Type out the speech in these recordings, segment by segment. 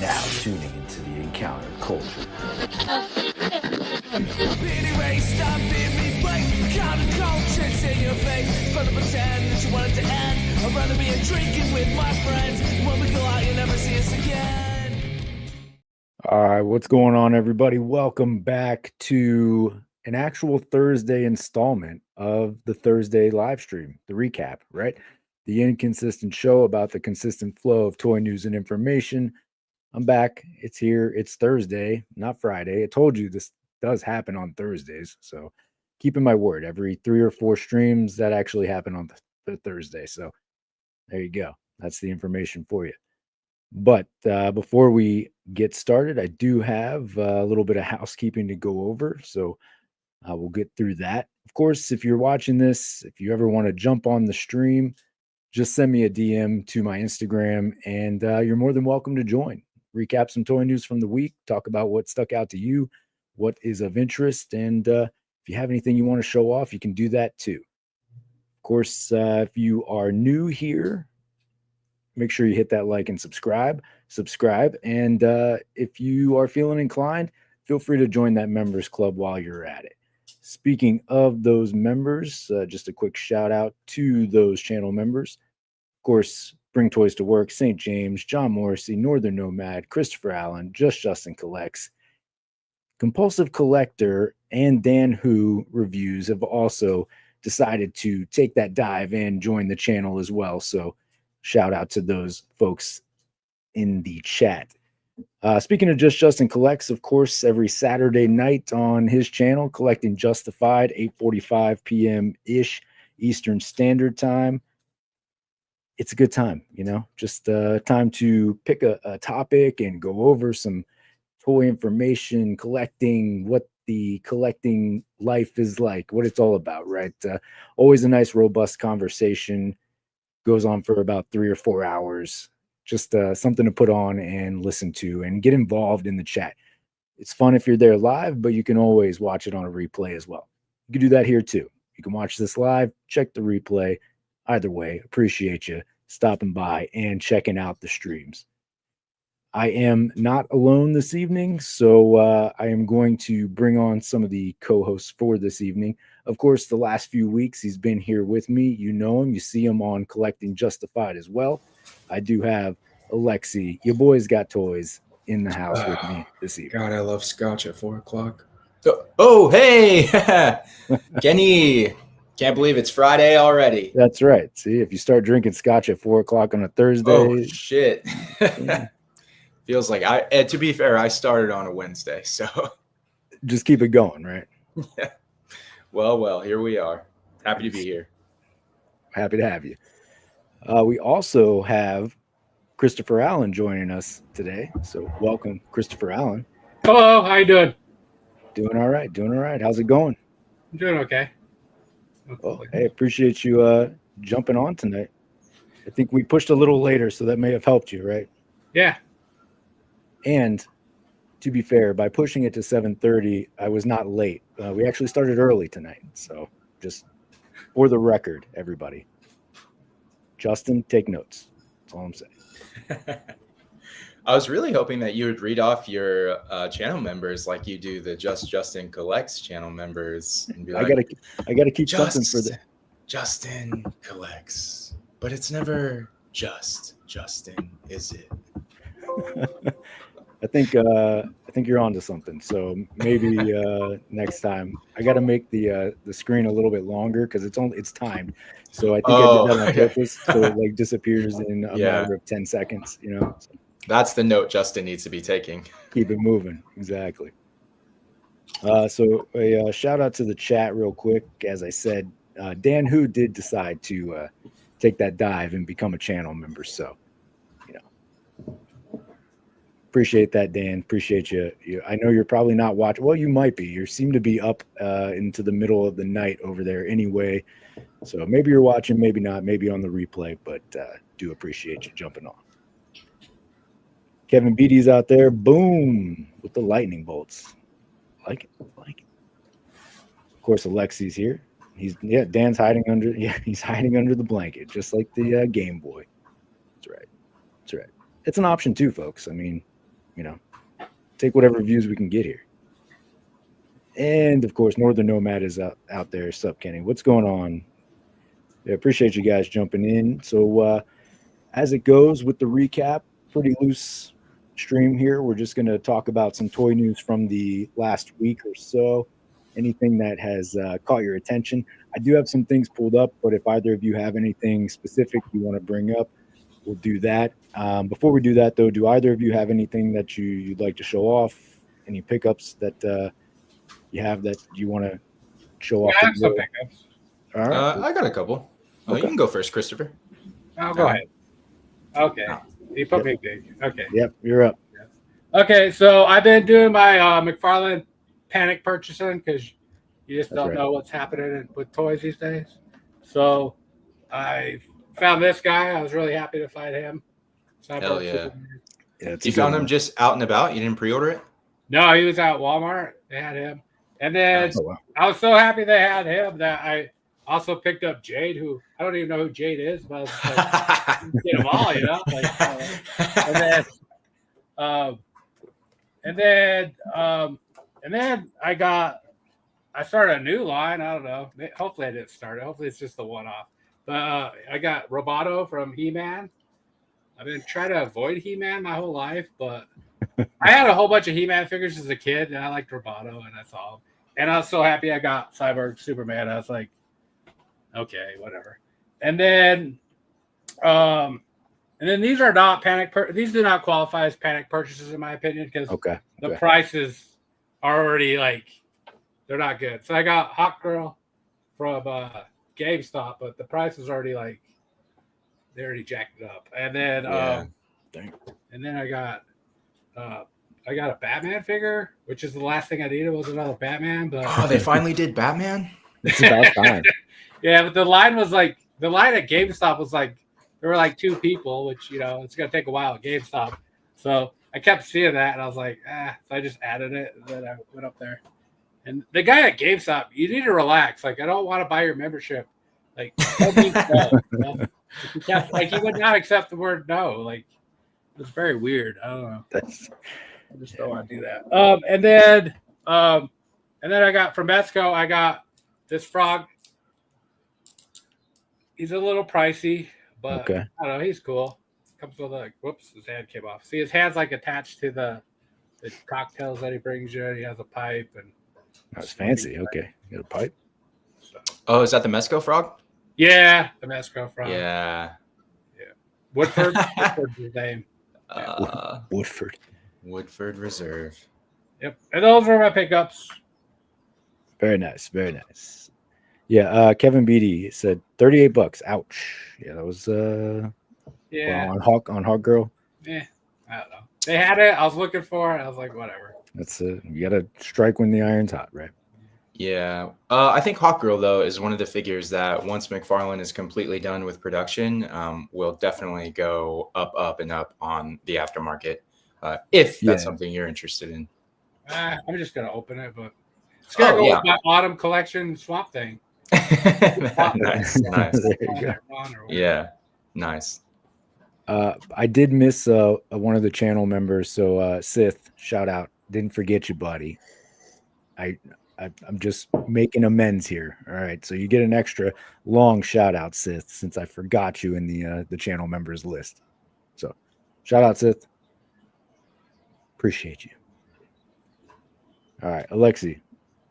now tuning into the encounter culture. Anyway, stop being me, break counterculture's in your face. Rather pretend that you want it to end. I'd rather be drinking with my friends. When we go out, you'll never see us again. All right, what's going on, everybody? Welcome back to an actual Thursday installment of the Thursday live stream, the recap, right? The inconsistent show about the consistent flow of toy news and information. I'm back. It's here. It's Thursday, not Friday. I told you this does happen on Thursdays. So keeping my word, every 3 or 4 streams that actually happen on the Thursday. So there you go. That's the information for you. But before we get started, I do have a little bit of housekeeping to go over. So we'll get through that. Of course, if you're watching this, if you ever want to jump on the stream, just send me a DM to my Instagram and you're more than welcome to join. Recap some toy news from the week, talk about what stuck out to you, what is of interest, and if you have anything you want to show off, you can do that too. Of course, if you are new here, make sure you hit that like and subscribe. And if you are feeling inclined, feel free to join that members club while you're at it. Speaking of those members, just a quick shout out to those channel members. Of course, Bring Toys to Work, St. James, John Morrissey, Northern Nomad, Christopher Allen, Just Justin Collects, Compulsive Collector, and Dan Who Reviews have also decided to take that dive and join the channel as well. So shout out to those folks in the chat. Speaking of Just Justin Collects, of course, every Saturday night on his channel, Collecting Justified, 8:45 p.m.-ish Eastern Standard Time. It's a good time, just time to pick a topic and go over some toy information, collecting, what the collecting life is like, what it's all about, right? Always a nice, robust conversation. Goes on for about 3 or 4 hours. Just something to put on and listen to and get involved in the chat. It's fun if you're there live, but you can always watch it on a replay as well. You can do that here too. You can watch this live, check the replay. Either way, appreciate you stopping by and checking out the streams. I am not alone this evening, so I am going to bring on some of the co-hosts for this evening. Of course, the last few weeks, he's been here with me. You know him. You see him on Collecting Justified as well. I do have Alexi. Your boy's got toys in the house with me this evening. God, I love scotch at 4 o'clock. Oh, hey, Kenny. Can't believe it's Friday already. That's right. See, if you start drinking scotch at 4 o'clock on a Thursday. Oh, shit. Feels like to be fair, I started on a Wednesday, so just keep it going, right? Yeah. Well, here we are. Happy to be here. Happy to have you. We also have Christopher Allen joining us today. So welcome, Christopher Allen. Hello, how you doing? Doing all right. How's it going? I'm doing okay. Well, hey, appreciate you jumping on tonight. I think we pushed a little later, so that may have helped you, right? Yeah. And to be fair, by pushing it to 7:30, I was not late. We actually started early tonight. So just for the record, everybody. Justin, take notes. That's all I'm saying. I was really hoping that you would read off your channel members like you do the Just Justin Collects channel members and be like, I gotta keep something for the Justin Collects, but it's never just Justin, is it? I think you're onto something. So maybe next time I got to make the screen a little bit longer because it's timed. So I think I did that on purpose, so it like disappears in a matter of 10 seconds. So that's the note Justin needs to be taking. Keep it moving. Exactly. So a shout out to the chat real quick. As I said, Dan Who did decide to take that dive and become a channel member. So appreciate that, Dan. Appreciate you. I know you're probably not watching. Well, you might be. You seem to be up into the middle of the night over there anyway. So maybe you're watching, maybe not, maybe on the replay, but do appreciate you jumping on. Kevin Beatty's out there. Boom. With the lightning bolts. Like it. Of course, Alexi's here. Dan's hiding under. Yeah, he's hiding under the blanket, just like the Game Boy. That's right. It's an option too, folks. I mean, take whatever views we can get here. And of course, Northern Nomad is out there. Sup, Kenny? What's going on? Yeah, appreciate you guys jumping in. So as it goes with the recap, pretty loose stream here. We're just going to talk about some toy news from the last week or so. Anything that has caught your attention. I do have some things pulled up, but if either of you have anything specific you want to bring up, we'll do that. Before we do that, though, do either of you have anything that you'd like to show off? Any pickups that you have that you want to show off? I have some pickups. All right. I got a couple. Okay. You can go first, Christopher. I'll go ahead. Okay. You put me big. Okay. Yep, you're up. Okay, so I've been doing my Mcfarlane panic purchasing because you just don't know what's happening with toys these days. So I found this guy. I was really happy to find him. Hell yeah. Yeah, you found him just out and about? You didn't pre-order it? No, he was at Walmart. They had him. And then I was so happy they had him that I also picked up Jade, who I don't even know who Jade is, but I was like, get them all, you know? And then I started a new line. I don't know. Hopefully I didn't start it. Hopefully it's just the one-off. But I got Roboto from He-Man. I've been trying to avoid He-Man my whole life, but I had a whole bunch of He-Man figures as a kid, and I liked Roboto, and that's all. And I was so happy I got Cyborg Superman. I was like, okay, whatever. And then these are not these do not qualify as panic purchases in my opinion because the prices are already like they're not good. So I got Hot Girl from GameStop, but the price is already like they already jacked it up. And then I got a Batman figure, which is the last thing I needed was another Batman. But they finally did Batman. It's about time. Yeah, but the line at GameStop was like there were like two people, which it's gonna take a while at GameStop. So I kept seeing that, and I was like, so I just added it, and then I went up there. And the guy at GameStop, you need to relax. Like, I don't want to buy your membership. Like, no. Like he would not accept the word no. Like, it was very weird. I don't know. I just don't want to do that. And then I got from Mezco, I got this frog. He's a little pricey, but I don't know. He's cool. Comes with his hand came off. See, his hand's like attached to the cocktails that he brings you. He has a pipe and. That's fancy. Okay, you got a pipe. Oh, is that the Mezco frog? Yeah, the Mezco frog. Yeah. Woodford's his name. Woodford Reserve. Yep, and those were my pickups. Very nice, very nice. Yeah, Kevin Beatty said $38. Ouch. Yeah, that was on Hawk Girl. Yeah, I don't know. They had it. I was looking for it. I was like, whatever. That's you gotta strike when the iron's hot, right? Yeah. I think Hawk Girl though is one of the figures that once Mcfarlane is completely done with production, will definitely go up and up on the aftermarket. If that's something you're interested in. I'm just gonna open it, but it's gonna go with my autumn collection swap thing. Nice. There you go. Yeah, nice. I did miss one of the channel members, so Sith, shout out. Didn't forget you, buddy. I'm just making amends here. All right, so you get an extra long shout out, Sith, since I forgot you in the channel members list. So, shout out, Sith. Appreciate you. All right, Alexi,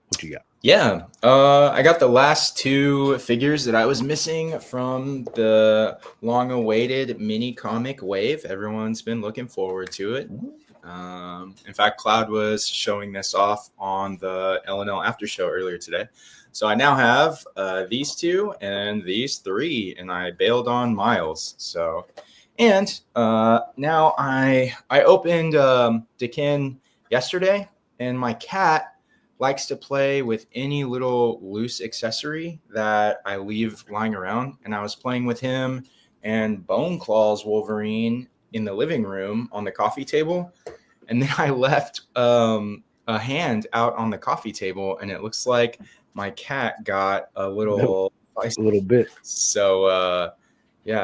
what you got? Yeah, I got the last two figures that I was missing from the long-awaited mini comic wave. Everyone's been looking forward to it. In fact, Cloud was showing this off on the LNL After Show earlier today. So I now have these two and these three, and I bailed on Miles. So, and now I opened Dekin yesterday, and my cat likes to play with any little loose accessory that I leave lying around. And I was playing with him and Bone Claws Wolverine in the living room on the coffee table. And then I left a hand out on the coffee table, and it looks like my cat got a little bit. So,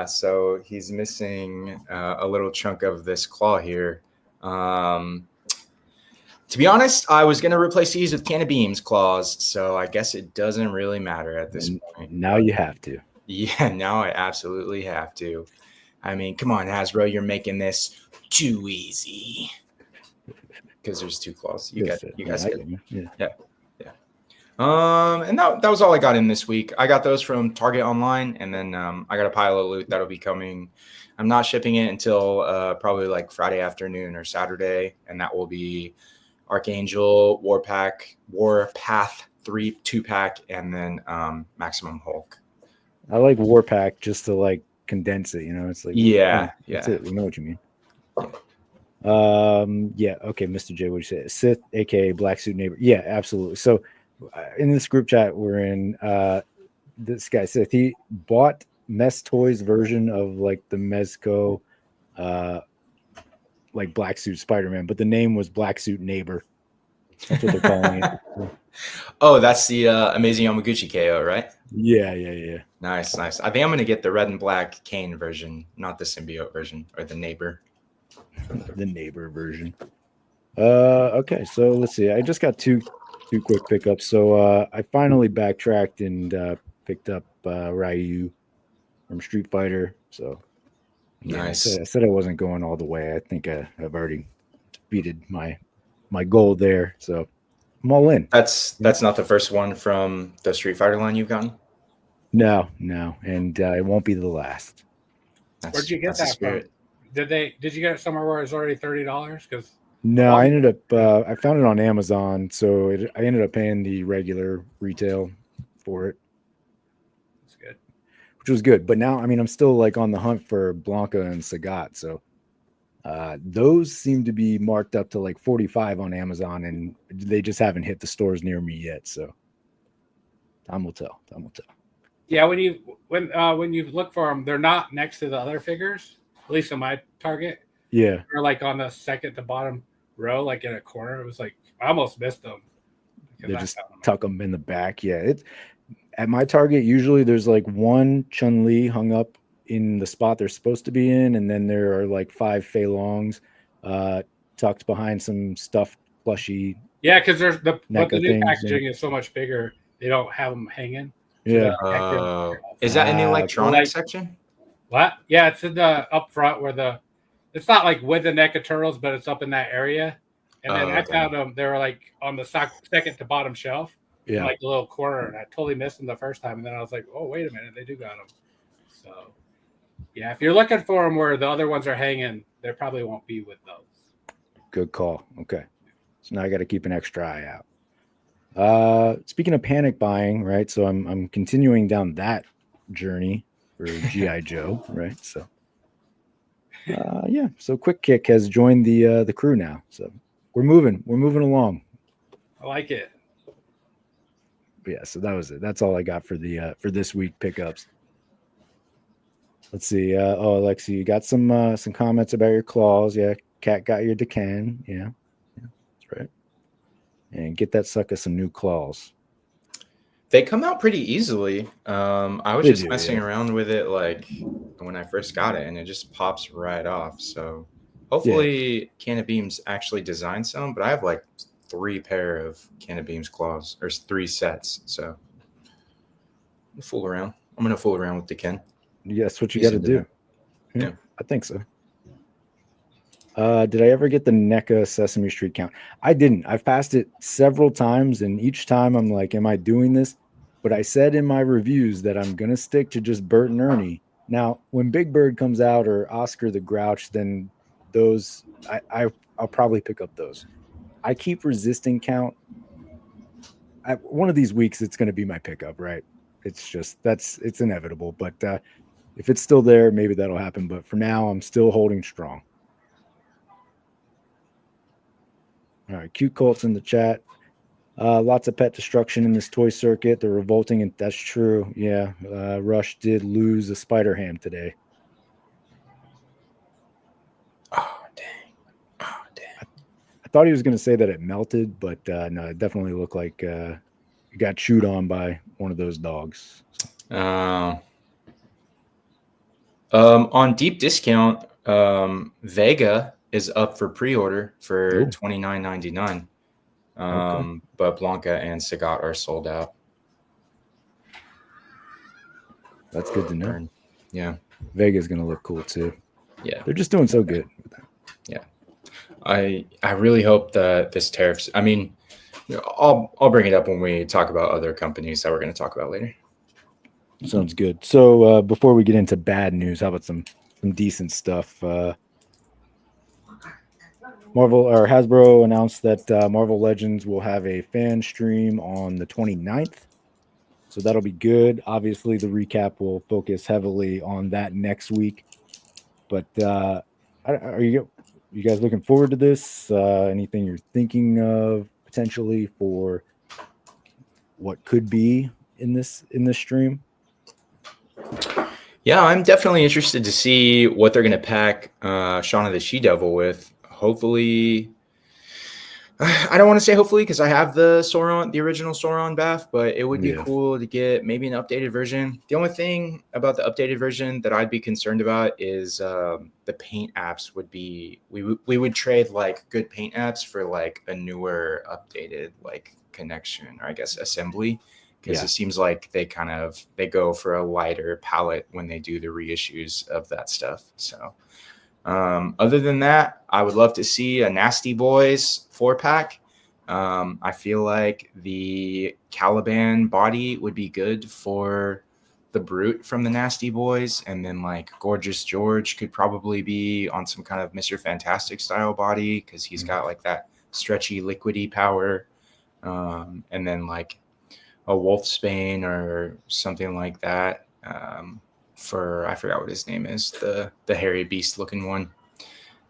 so he's missing a little chunk of this claw here. To be honest, I was going to replace these with Can of Beams claws, so I guess it doesn't really matter at this point. Now you have to. Yeah, now I absolutely have to. I mean, come on, Hasbro, you're making this too easy. Because there's 2 claws. You guys get it. Yeah. And that was all I got in this week. I got those from Target online, and then I got a pile of loot that'll be coming. I'm not shipping it until probably like Friday afternoon or Saturday, and that will be Archangel, Warpath 3 2-pack, and then Maximum Hulk. I like Warpack just to like condense it. It's like that's it. We know what you mean. Okay, Mr. J, what you say? Sith, aka Black Suit Neighbor. Yeah, absolutely. So in this group chat we're in, this guy Sith, he bought Mess Toys version of like the Mezco like Black Suit Spider-Man, but the name was Black Suit Neighbor. That's what they're calling it. Oh, that's the Amazing Yamaguchi KO, right? Yeah. Nice. I think I'm gonna get the red and black Kane version, not the symbiote version or the neighbor. The neighbor version. Okay, so let's see. I just got two quick pickups. So I finally backtracked and picked up Ryu from Street Fighter. So nice. I said I wasn't going all the way. I think I've already defeated my goal there. So I'm all in. That's not the first one from the Street Fighter line you've gotten? No, and it won't be the last. Where'd you get that from? Did you get it somewhere where it's already $30? Because no, I ended up I found it on Amazon, so I ended up paying the regular retail for it. That's good. Which was good, but now I'm still like on the hunt for Blanca and Sagat, so those seem to be marked up to like 45 on Amazon, and they just haven't hit the stores near me yet. So time will tell. Yeah, when you look for them, they're not next to the other figures. At least on my Target. Yeah. They're like on the second to bottom row, like in a corner. It was like I almost missed them. They just tuck them in the back. Yeah. At my Target, usually there's like one Chun-Li hung up in the spot they're supposed to be in, and then there are like 5 Fei Longs tucked behind some stuffed plushie. Yeah, because there's the new things, packaging is so much bigger. They don't have them hanging. Yeah. Is that in the electronics section? What? Yeah, it's in the up front where it's not like with the Neca turtles, but it's up in that area. And then I found them. They were like on the second to bottom shelf, in like a little corner, and I totally missed them the first time. And then I was like, oh, wait a minute, they do got them. So, yeah, if you're looking for them where the other ones are hanging, there probably won't be with those. Good call. Okay, so now I got to keep an extra eye out. Speaking of panic buying, right? So I'm continuing down that journey for G.I. Joe, right? So so Quick Kick has joined the crew now. So we're moving along. I like it. But yeah, so that was it. That's all I got for this week pickups. Let's see. Alexi, you got some comments about your claws. Yeah, Cat got your Decan. Yeah, that's right. And get that sucker some new claws. They come out pretty easily. I was just messing around with it like when I first got it, and it just pops right off. So hopefully Can of Beams actually designed some, but I have like 3 pair of Can of Beams claws, or 3 sets. So I'm gonna fool around with the Ken. Yeah, that's what you got to do. Yeah, I think so. Did I ever get the NECA Sesame Street count? I didn't. I've passed it several times, and each time I'm like, am I doing this? But I said in my reviews that I'm going to stick to just Bert and Ernie. Now, when Big Bird comes out or Oscar the Grouch, then those, I'll probably pick up those. I keep resisting count. One of these weeks, it's going to be my pickup, right? It's just, it's inevitable. But if it's still there, maybe that'll happen. But for now, I'm still holding strong. All right, cute Colts in the chat. Lots of pet destruction in this toy circuit. They're revolting, and that's true. Yeah, Rush did lose a Spider Ham today. Oh, dang. I thought he was going to say that it melted, but no, it definitely looked like it got chewed on by one of those dogs. On deep discount, Vega is up for pre-order for Ooh. $29.99. Okay. But Blanca and Sagat are sold out. That's good to know. Yeah. Vega's gonna look cool too. Yeah. They're just doing so good with that. Yeah. I really hope that this tariffs. I mean, I'll bring it up when we talk about other companies that we're going to talk about later. Sounds good. So before we get into bad news, how about some decent stuff? Marvel or Hasbro announced that Marvel Legends will have a fan stream on the 29th. So that'll be good. Obviously, the recap will focus heavily on that next week. But are you guys looking forward to this? Anything you're thinking of potentially for what could be in this stream? Yeah, I'm definitely interested to see what they're going to pack Shaun of the She-Devil with. Hopefully, I don't want to say hopefully because I have the original Sauron Bath, but it would be cool to get maybe an updated version. The only thing about the updated version that I'd be concerned about is the paint apps would be we would trade like good paint apps for like a newer updated like connection or I guess assembly because it seems like they go for a lighter palette when they do the reissues of that stuff. So other than that, I would love to see a Nasty Boys 4-pack. I feel like the Caliban body would be good for the Brute from the Nasty Boys, and then like Gorgeous George could probably be on some kind of Mr. Fantastic style body because he's got like that stretchy liquidy power, and then like a Wolfsbane or something like that. For I forgot what his name is, the hairy beast looking one.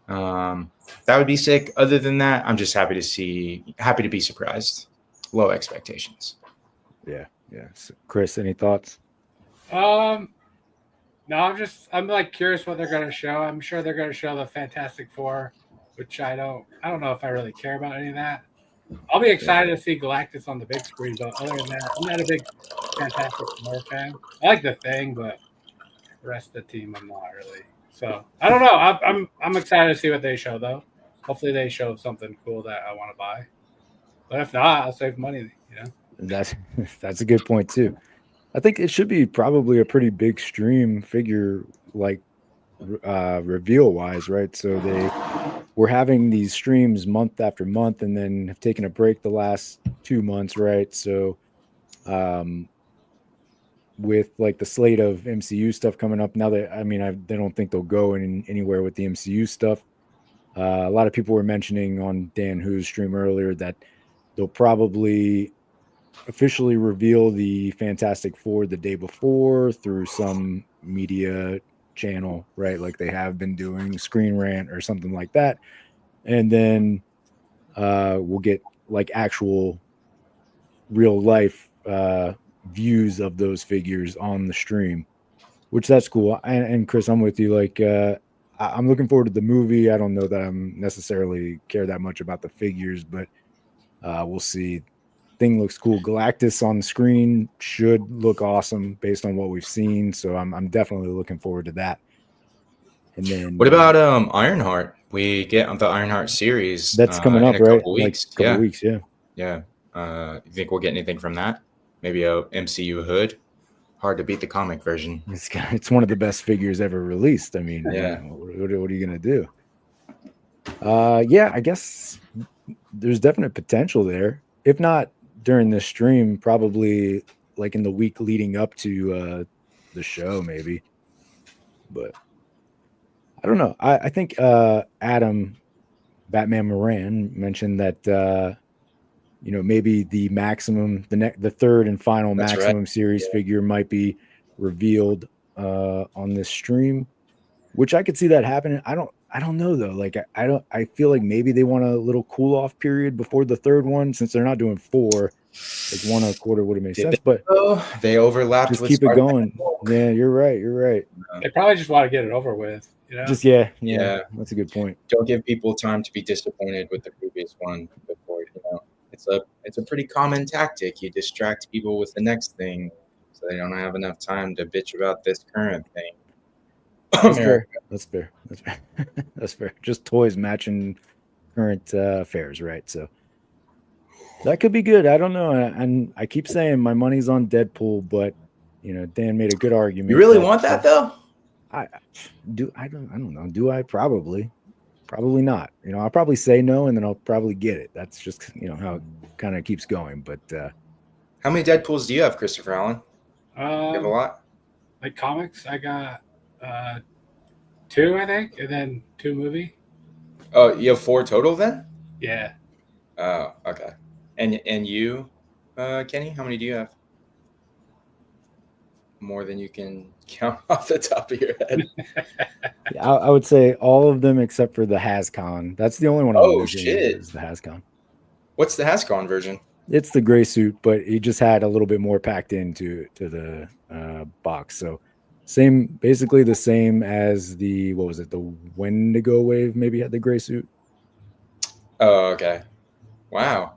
That would be sick. Other than that, I'm just happy to be surprised. Low expectations. Yeah. So, Chris, any thoughts? No, I'm like curious what they're gonna show. I'm sure they're gonna show the Fantastic Four, which I don't know if I really care about any of that. I'll be excited to see Galactus on the big screen, but other than that, I'm not a big Fantastic Four fan. I like the Thing, but the rest of the team, I'm not really. So I don't know. I'm excited to see what they show though. Hopefully they show something cool that I want to buy. But if not, I'll save money. That's a good point too. I think it should be probably a pretty big stream figure like reveal wise, right? So we're having these streams month after month and then have taken a break the last 2 months, right? So with like the slate of MCU stuff coming up now, that they don't think they'll go anywhere with the MCU stuff. A lot of people were mentioning on Dan Who's stream earlier that they'll probably officially reveal the Fantastic Four the day before through some media channel, right? Like they have been doing Screen Rant or something like that. And then we'll get like actual real life views of those figures on the stream, which that's cool. And Chris, I'm with you. Like I'm looking forward to the movie. I don't know that I'm necessarily care that much about the figures, but we'll see. Thing looks cool. Galactus on the screen should look awesome based on what we've seen. So I'm definitely looking forward to that. And then what about Ironheart? We get the Ironheart series that's coming up, in a right? couple weeks. Like a couple weeks, yeah. You think we'll get anything from that? Maybe a MCU hood? Hard to beat the comic version. It's one of the best figures ever released. I mean, what are you gonna do? I guess there's definite potential there. If not during this stream, probably like in the week leading up to the show, maybe. But I don't know. I think Adam Batman Moran mentioned that maybe the maximum, the third and final maximum series figure might be revealed on this stream, which I could see that happening. I don't know though. Like I feel like maybe they want a little cool off period before the third one since they're not doing 4. Like 1 a quarter would have made sense, but they overlapped. Just keep it going. Yeah, you're right. They probably just want to get it over with. Just yeah. That's a good point. Don't give people time to be disappointed with the previous one before it's a pretty common tactic. You distract people with the next thing, so they don't have enough time to bitch about this current thing. That's America. fair. That's fair. That's fair. That's fair. Just toys matching current fares, right? So that could be good. I don't know. And I keep saying my money's on Deadpool, but Dan made a good argument. You really want that though? I don't know. Do I? Probably not. I'll probably say no, and then I'll probably get it. That's just how it kind of keeps going. But How many Deadpools do you have, Christopher Allen? You have a lot. Like comics, I got 2, I think, and then 2 movie. Oh, you have 4 total then? Yeah. Oh, okay. And you, Kenny, how many do you have? More than you can count off the top of your head. I would say all of them except for the HasCon. That's the only one I'm losing is the HasCon. What's the HasCon version? It's the gray suit, but he just had a little bit more packed into the box. So basically the same as the Wendigo wave maybe had the gray suit. Oh, okay. Wow.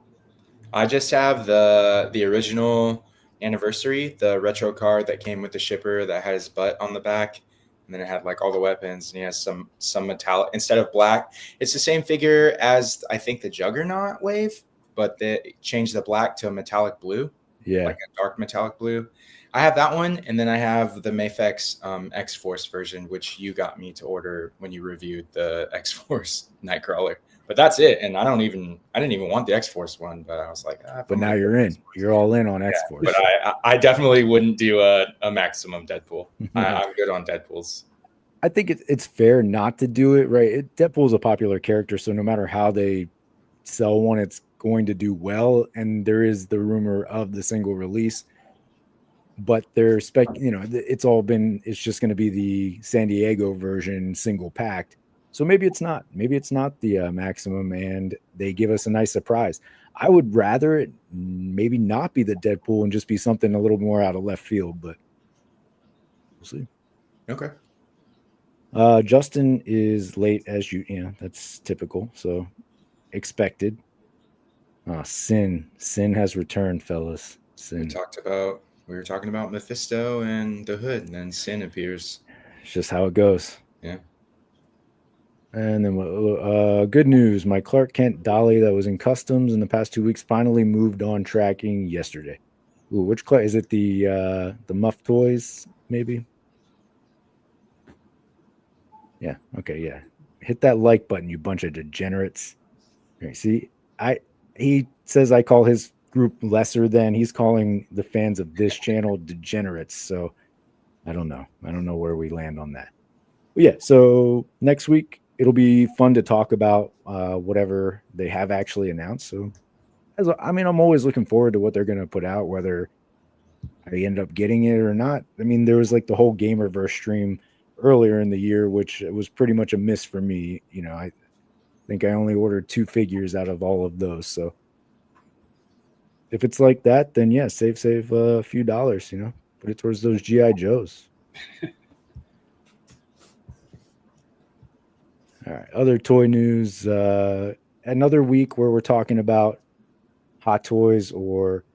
I just have the original anniversary, the retro card that came with the shipper that had his butt on the back, and then it had like all the weapons, and he has some metallic instead of black. It's the same figure as I think the Juggernaut wave, but they changed the black to a metallic blue. Yeah, like a dark metallic blue. I have that one, and then I have the Mafex X-Force version, which you got me to order when you reviewed the X-Force Nightcrawler. But that's it, and I didn't even want the X-Force one, but I was like, but now you're in. You're all in on X-Force. But I definitely wouldn't do a maximum Deadpool. I'm good on Deadpools. I think it's fair not to do it, right? Deadpool's a popular character, so no matter how they sell one, it's going to do well. And there is the rumor of the single release, but they're it's just going to be the San Diego version single packed. So maybe it's not the maximum, and they give us a nice surprise. I would rather it maybe not be the Deadpool and just be something a little more out of left field, but we'll see. Okay. Justin is late as that's typical. So expected. Sin has returned, fellas. Sin. We were talking about Mephisto and the Hood, and then Sin appears. It's just how it goes. Yeah. And then good news. My Clark Kent dolly that was in customs in the past 2 weeks finally moved on tracking yesterday. Ooh, which Clark is it? The Muff Toys, maybe? Yeah. Okay. Yeah. Hit that like button, you bunch of degenerates. Okay, see, he says I call his group lesser than. He's calling the fans of this channel degenerates. So I don't know. I don't know where we land on that. But yeah. So next week it'll be fun to talk about whatever they have actually announced. So I'm always looking forward to what they're going to put out, whether I end up getting it or not. I mean, there was like the whole Gamerverse stream earlier in the year, which was pretty much a miss for me. I think I only ordered 2 figures out of all of those. So if it's like that, then yeah, save a few dollars, put it towards those GI Joes. All right. Other toy news, another week where we're talking about Hot Toys or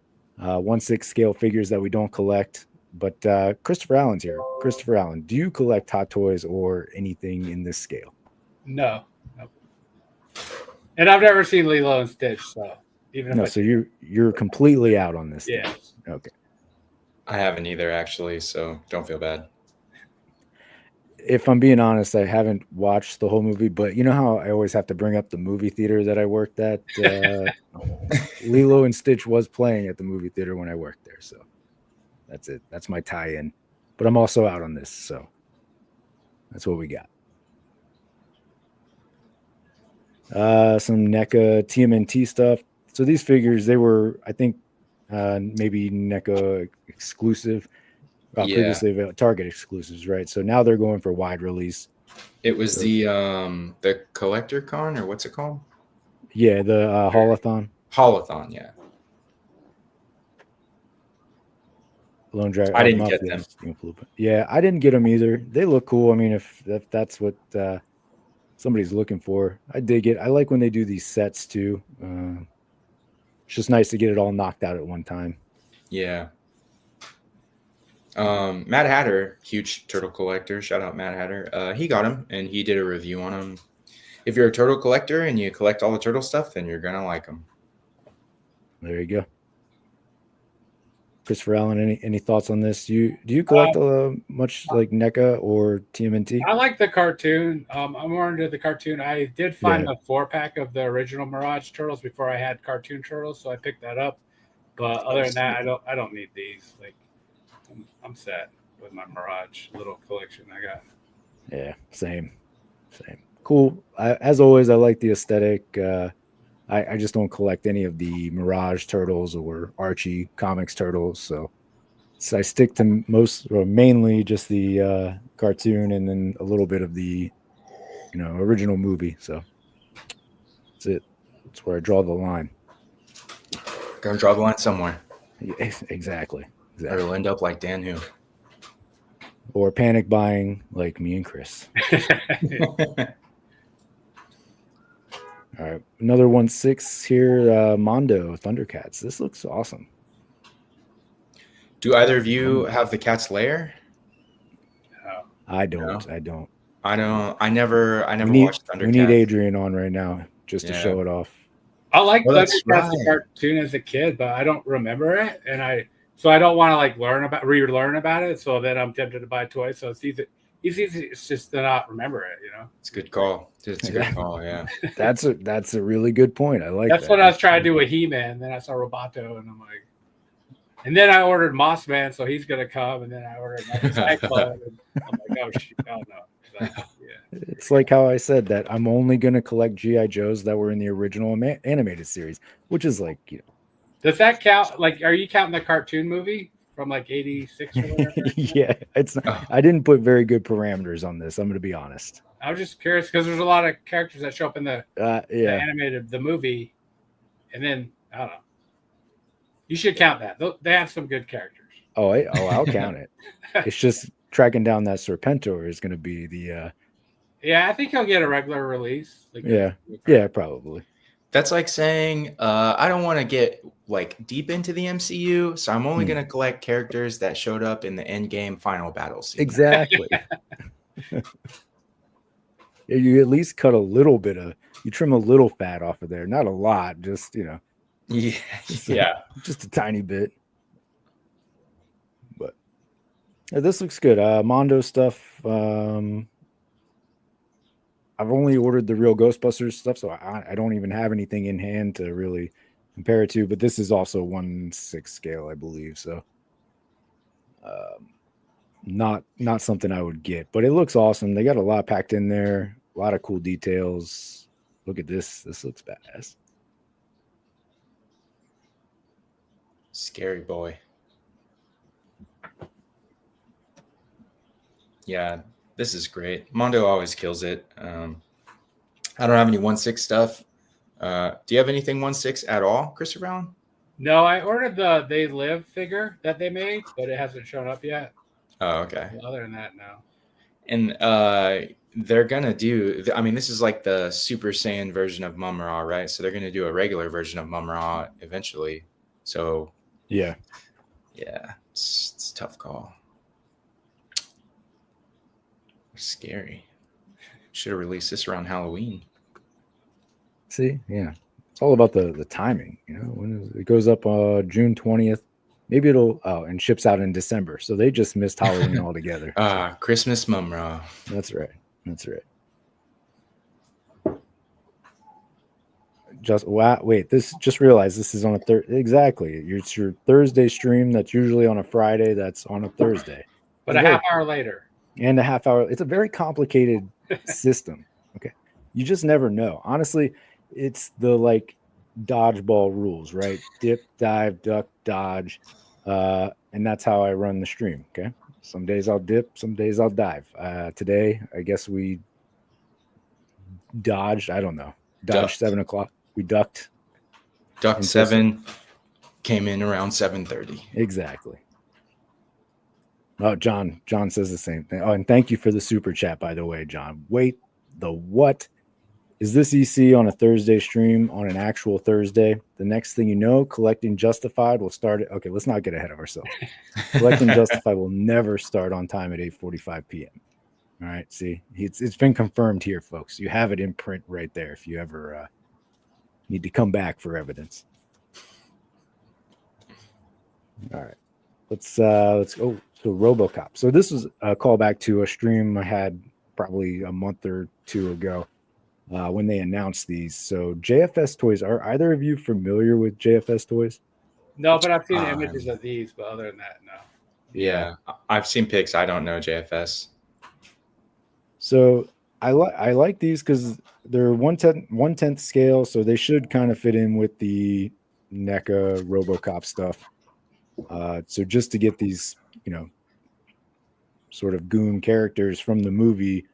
1/6 scale figures that we don't collect. But Christopher Allen's here. Christopher Allen, do you collect Hot Toys or anything in this scale? No. And I've never seen Lilo and Stitch, so so you're completely out on this. Yeah. Thing. Okay. I haven't either, actually, so don't feel bad. If I'm being honest, I haven't watched the whole movie, but you know how I always have to bring up the movie theater that I worked at? Lilo and Stitch was playing at the movie theater when I worked there, so that's it. That's my tie-in. But I'm also out on this, so that's what we got. Some NECA TMNT stuff. So these figures, they were, I think, maybe NECA exclusive. Previously Target exclusives, right? So now they're going for wide release. It was the Collector Con, or what's it called? Yeah, the Holothon. Holothon, yeah. Lone Dragon. I didn't get them. Yeah, I didn't get them either. They look cool. I mean, if that's what somebody's looking for, I dig it. I like when they do these sets too. It's just nice to get it all knocked out at one time. Yeah. Mad Hatter, huge turtle collector. Shout out Mad Hatter. He got him and he did a review on him. If you're a turtle collector and you collect all the turtle stuff, then you're gonna like them. There you go. Christopher Allen, any thoughts on this? Do you collect much like NECA or TMNT? I like the cartoon. I'm more into the cartoon. I did find the 4-pack of the original Mirage Turtles before I had cartoon Turtles, so I picked that up. But other than that, I don't need these. Like, I'm set with my Mirage little collection I got. Yeah, same. Cool. As always, I like the aesthetic. I just don't collect any of the Mirage Turtles or Archie Comics Turtles, so I stick to mainly just the cartoon and then a little bit of the original movie. So that's it. That's where I draw the line. Gotta draw the line somewhere. Yeah, exactly. Or it'll end up like Dan Who. Or panic buying like me and Chris. All right, another 1/6 here. Mondo Thundercats. This looks awesome. Do either of you have the cat's lair? No. I don't. No? I never watched Thundercats. We need Adrian on right now just to show it off. I like Thundercats the cartoon as a kid, but I don't remember it, and I don't want to like relearn about it. So then I'm tempted to buy toys. So it's easy. It's just to not remember it, It's a good call. It's a good call, yeah. That's a really good point. I like that's what I was trying to do with He-Man. Then I saw Roboto, and I'm like, and then I ordered Mossman, so he's gonna come, and then I ordered Cyclone, and I'm like, oh shit, oh no. Yeah. It's like how I said that I'm only gonna collect GI Joes that were in the original animated series, which is like, Does that count? Like, are you counting the cartoon movie from like '86 or whatever? Yeah, it's not, I didn't put very good parameters on this. I'm going to be honest. I was just curious because there's a lot of characters that show up in the animated movie, and then I don't know. You should count that. They have some good characters. I'll count it. It's just tracking down that Serpentor is going to be the. Yeah, I think he'll get a regular release. Yeah, probably. That's like saying, I don't want to get like deep into the MCU, so I'm only going to collect characters that showed up in the Endgame final battle scene. Exactly. You at least cut a little bit you trim a little fat off of there, not a lot, just Yeah, just a tiny bit. But this looks good. Mondo stuff. I've only ordered the real Ghostbusters stuff, so I don't even have anything in hand to really compare it to. But this is also 1/6 scale, I believe. So, not something I would get, but it looks awesome. They got a lot packed in there, a lot of cool details. Look at this. This looks badass. Scary boy. Yeah. This is great. Mondo always kills it. I don't have any 1/6 stuff. Do you have anything 1/6 at all, Christopher Allen? No, I ordered the They Live figure that they made, but it hasn't shown up yet. Oh, okay. Other than that, no. And they're gonna do. I mean, this is like the Super Saiyan version of Mum-Ra, right? So they're gonna do a regular version of Mum-Ra eventually. So yeah, it's a tough call. Scary. Should have released this around Halloween. See, yeah, it's all about the timing. When it goes up June 20th, maybe it'll and ships out in December. So they just missed Halloween altogether. Christmas Mum-Ra. That's right. Just realized this is on a exactly. It's your Thursday stream that's usually on a Friday. That's on a Thursday, but a half hour later. And a half hour. It's a very complicated system. Okay. You just never know. Honestly, it's the like dodgeball rules, right? Dip, dive, duck, dodge. And that's how I run the stream. Okay. Some days I'll dip, some days I'll dive. Today, I guess we dodged. I don't know. Dodged 7 o'clock. We ducked. Ducked 7, came in around 7:30. Exactly. Oh, John says the same thing. Oh, and thank you for the super chat, by the way, John. Wait, the what? Is this EC on a Thursday stream on an actual Thursday? The next thing you know, collecting Justified will start. Okay, let's not get ahead of ourselves. Collecting Justified will never start on time at 8:45 p.m. All right, see, it's been confirmed here, folks. You have it in print right there if you ever need to come back for evidence. All right, let's go. So RoboCop. So this was a callback to a stream I had probably a month or two ago when they announced these. So JFS Toys. Are either of you familiar with JFS Toys? No, but I've seen images of these. But other than that, no. Yeah, I've seen pics. I don't know JFS. So I like these because they're 1/10 scale, so they should kind of fit in with the NECA RoboCop stuff. So just to get these, sort of goon characters from the movie,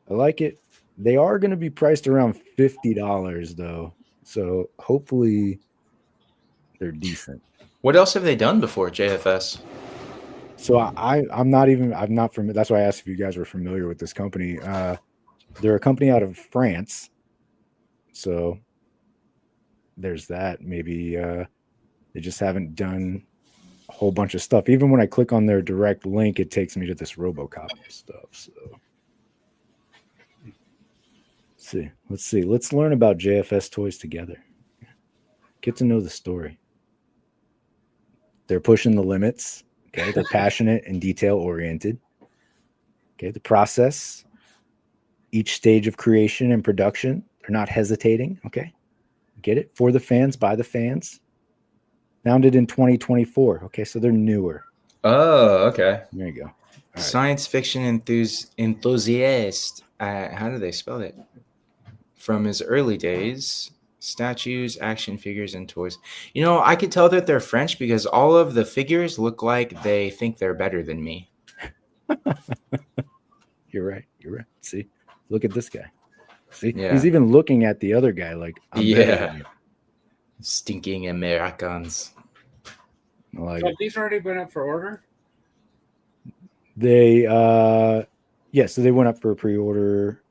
I like it. They are going to be priced around $50 though, so hopefully they're decent. What else have they done before JFS? So I'm not familiar. That's why I asked if you guys were familiar with this company. They're a company out of France. So there's that. Maybe they just haven't done a whole bunch of stuff. Even when I click on their direct link, it takes me to this RoboCop stuff. So let's see. Let's learn about JFS Toys together. Get to know the story. They're pushing the limits. Okay, they're passionate and detail oriented. Okay, the process, each stage of creation and production, they're not hesitating. Okay, get it? For the fans, by the fans. Founded in 2024. Okay, so they're newer. Oh, okay. There you go. Right. Science fiction enthusiast. How do they spell it? From his early days. Statues, action figures, and toys. I could tell that they're French because all of the figures look like they think they're better than me. You're right. See, look at this guy. See, Yeah. He's even looking at the other guy like, I'm better than you. Stinking Americans. I like So it. these already went up for order? They, so they went up for a pre-order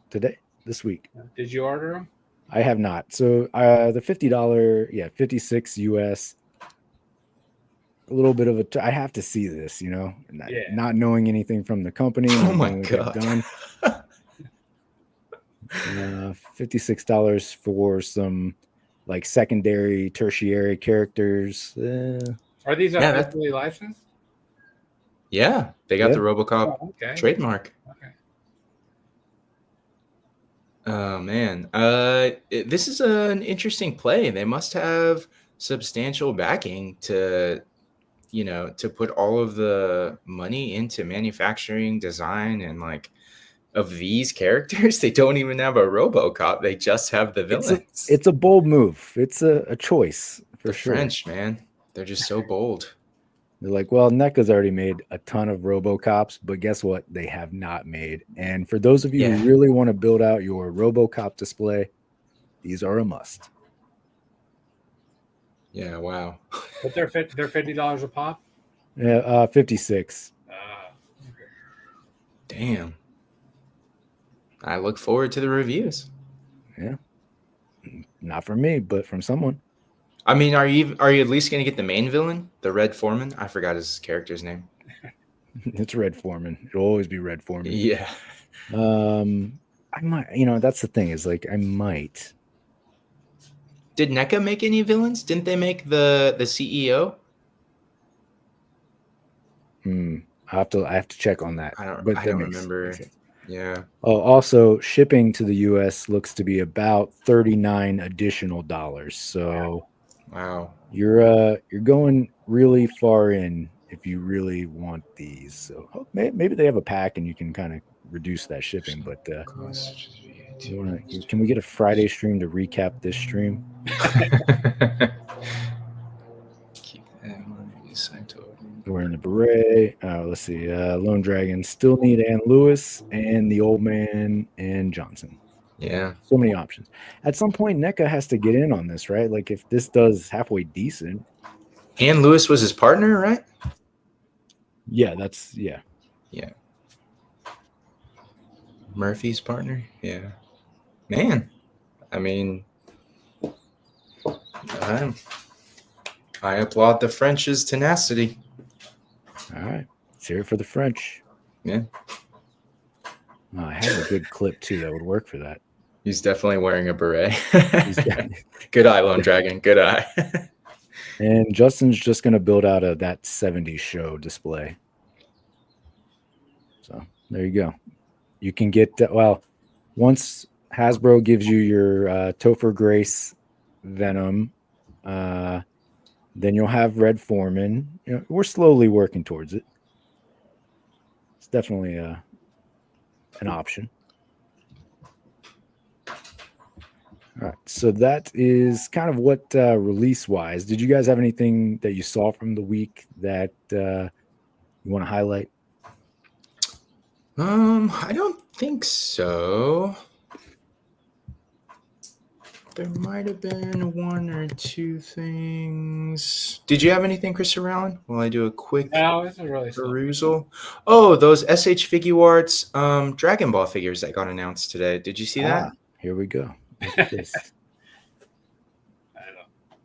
today. This week. Did you order them? I have not. So the $50, 56 US. A little bit of I have to see this, not knowing anything from the company. Oh my god! Done. $56 for some like secondary, tertiary characters. Are these officially licensed? Yeah, they got the RoboCop trademark. Okay. Oh man, this is an interesting play. They must have substantial backing to put all of the money into manufacturing, design, and of these characters. They don't even have a RoboCop. They just have the villains. It's a bold move. It's a choice for sure. French, man, they're just so bold. They're like, well, NECA's already made a ton of RoboCops, but guess what? They have not made. And for those of you who really want to build out your RoboCop display, these are a must. Yeah, wow. But they're $50 a pop? Yeah, 56. Okay. Damn. I look forward to the reviews. Yeah. Not from me, but from someone. I mean, are you at least going to get the main villain, the Red Foreman? I forgot his character's name. It's Red Foreman. It'll always be Red Foreman. Yeah. I might, that's the thing is I might. Did NECA make any villains? Didn't they make the CEO? I have to check on that. I don't remember. Yeah. Oh, also shipping to the US looks to be about $39 additional. So wow. You're going really far in if you really want these. So maybe they have a pack and you can kind of reduce that shipping, but can we get a Friday stream to recap this stream? Wearing the beret. Let's see. Lone Dragon still need Ann Lewis and the Old Man and Johnson. Yeah. So many options. At some point, NECA has to get in on this, right? Like if this does halfway decent. Ann Lewis was his partner, right? Yeah, Yeah. Murphy's partner. Yeah, man. I mean, I applaud the French's tenacity. All right. Let's hear it for the French. Yeah. I have a good clip too that would work for that. He's definitely wearing a beret. Good eye, Lone Dragon. Good eye. And Justin's just going to build out that 70s show display. So there you go. You can get, once Hasbro gives you your Topher Grace Venom, then you'll have Red Foreman. You know, we're slowly working towards it. It's definitely an option. All right, so that is kind of what release-wise. Did you guys have anything that you saw from the week that you want to highlight? I don't think so. There might have been one or two things. Did you have anything, Christopher Allen? While I do a quick perusal. Oh, those SH Figuarts Dragon Ball figures that got announced today. Did you see that? Here we go. Look at this.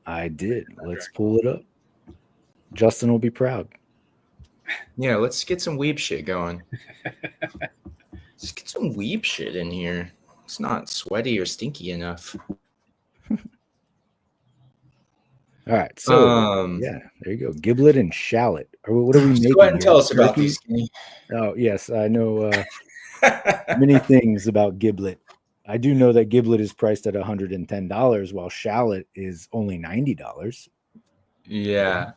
I did. Let's pull it up. Justin will be proud. Yeah, let's get some weeb shit going. Let's get some weeb shit in here. It's not sweaty or stinky enough. All right, so yeah, there you go. Giblet and shallot. What are we making? Go ahead and tell us about these, Skinny. Oh yes, I know many things about Giblet. I do know that Giblet is priced at $110, while shallot is only $90. Yeah.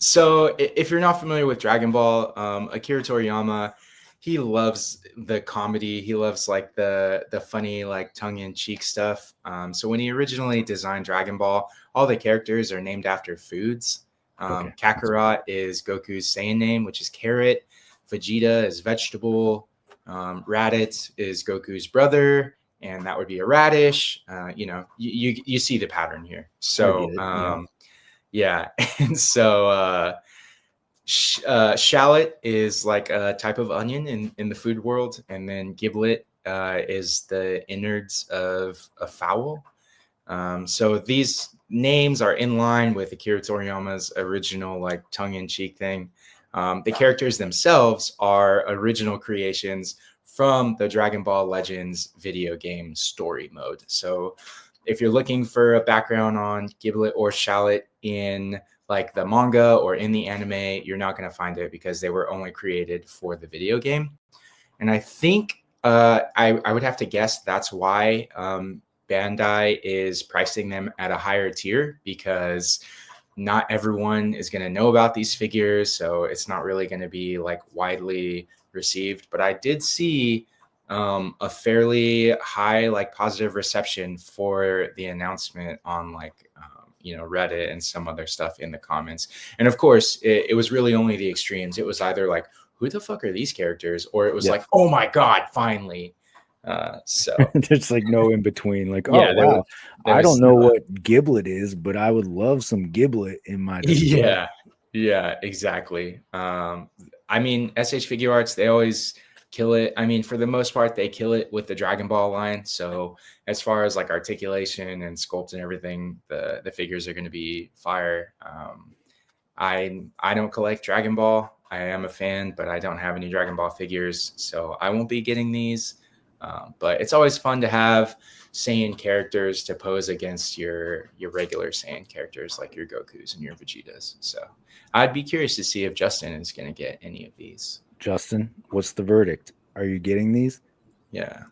So if you're not familiar with Dragon Ball, Akira Toriyama, he loves the comedy. He loves like the funny, like tongue-in-cheek stuff. So when he originally designed Dragon Ball, all the characters are named after foods. Kakarot is Goku's Saiyan name, which is carrot. Vegeta is vegetable. Raditz is Goku's brother, and that would be a radish. You see the pattern here. So yeah. And so shallot is like a type of onion in the food world, and then giblet is the innards of a fowl. So these names are in line with Akira Toriyama's original like tongue-in-cheek thing. The characters themselves are original creations from the Dragon Ball Legends video game story mode. So if you're looking for a background on Giblet or shallot in like the manga or in the anime, you're not going to find it because they were only created for the video game. And I think I would have to guess that's why Bandai is pricing them at a higher tier, because not everyone is going to know about these figures. So it's not really going to be like widely received. But I did see a fairly high, like positive reception for the announcement on like, Reddit and some other stuff in the comments. And of course, it was really only the extremes. It was either like, who the fuck are these characters? Or it was like, oh my God, finally. So there's like no in between. Like, wow, I don't know what giblet is, but I would love some giblet in my display. Yeah, exactly. I mean, SH Figuarts, they always kill it. I mean, for the most part, they kill it with the Dragon Ball line. So as far as like articulation and sculpt and everything, the figures are going to be fire. I don't collect Dragon Ball. I am a fan, but I don't have any Dragon Ball figures, so I won't be getting these. But it's always fun to have Saiyan characters to pose against your regular Saiyan characters like your Gokus and your Vegetas. So I'd be curious to see if Justin is going to get any of these. Justin, what's the verdict? Are you getting these? Yeah.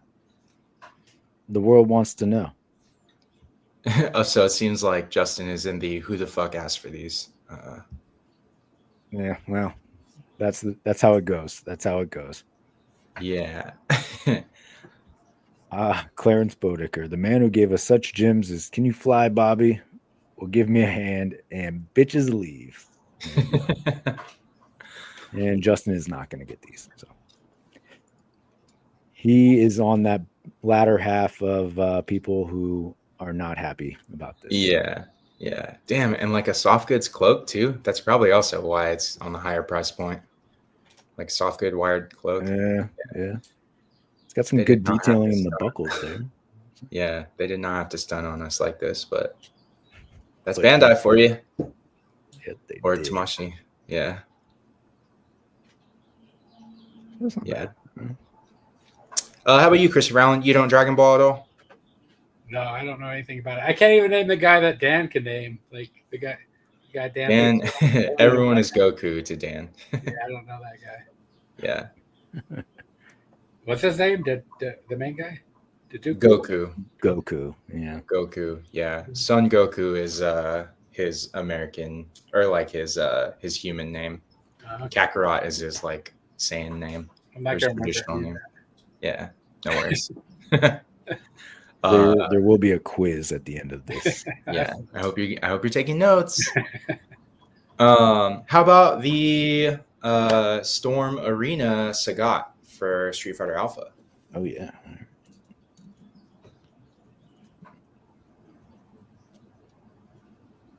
The world wants to know. So it seems like Justin is in the who the fuck asked for these. Yeah, well, that's how it goes. That's how it goes. Yeah. Clarence Bodecker, the man who gave us such gems is Can You Fly, Bobby? Will give me a hand, and bitches leave. And Justin is not going to get these. So he is on that latter half of people who are not happy about this. Yeah. Damn, and like a soft goods cloak too. That's probably also why it's on the higher price point. Like soft good wired cloak. Yeah. It's got some They good did not have detailing to in the start. buckles there. Yeah, they did not have to stun on us like this, but that's But- Bandai for you. Yeah, they Or did. Tamashii. Yeah. That's not Yeah. bad. How about you, Chris Rowland? You don't Dragon Ball at all? No, I don't know anything about it. I can't even name the guy that Dan can name. Like the guy Dan. Dan, everyone is Goku to Dan. Yeah, I don't know that guy. Yeah. What's his name? The main guy? Goku. Goku. Yeah. Goku. Yeah. Son Goku is his American or like his human name. Kakarot is his like Saiyan name. I'm not His gonna remember. traditional name. Yeah. No worries. There will be a quiz at the end of this. Yeah. I hope you're taking notes. How about the Storm Arena Sagat for Street Fighter Alpha? Oh yeah.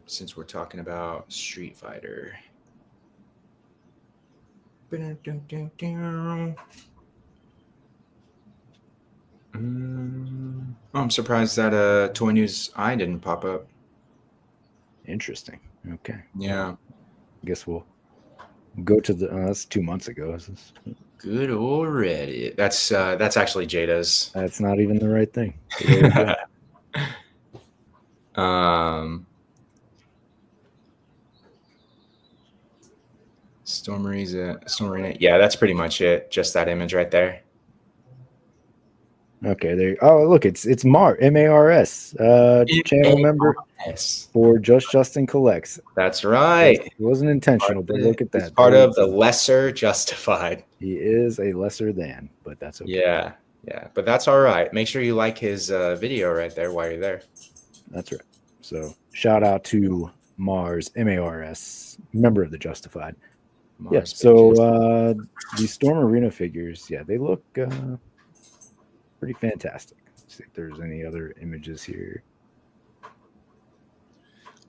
Since we're talking about Street Fighter. I'm surprised that Toy News Eye didn't pop up. Interesting. Okay. Yeah. I guess we'll go to the. That's 2 months ago. Good old Reddit. That's actually Jada's. That's not even the right thing. So there we go. Storm Arena. Yeah, that's pretty much it. Just that image right there. Okay, there. Oh, look, it's MARS, channel member for Just Justin Collects. That's right. It wasn't intentional, but look at that. He's part of the lesser justified. He is a lesser than, but that's okay. Yeah, but that's all right. Make sure you like his video right there while you're there. That's right. So shout out to Mars, MARS, member of the Justified. Mars yeah. So these Storm Arena figures, yeah, they look pretty fantastic. Let's see if there's any other images here.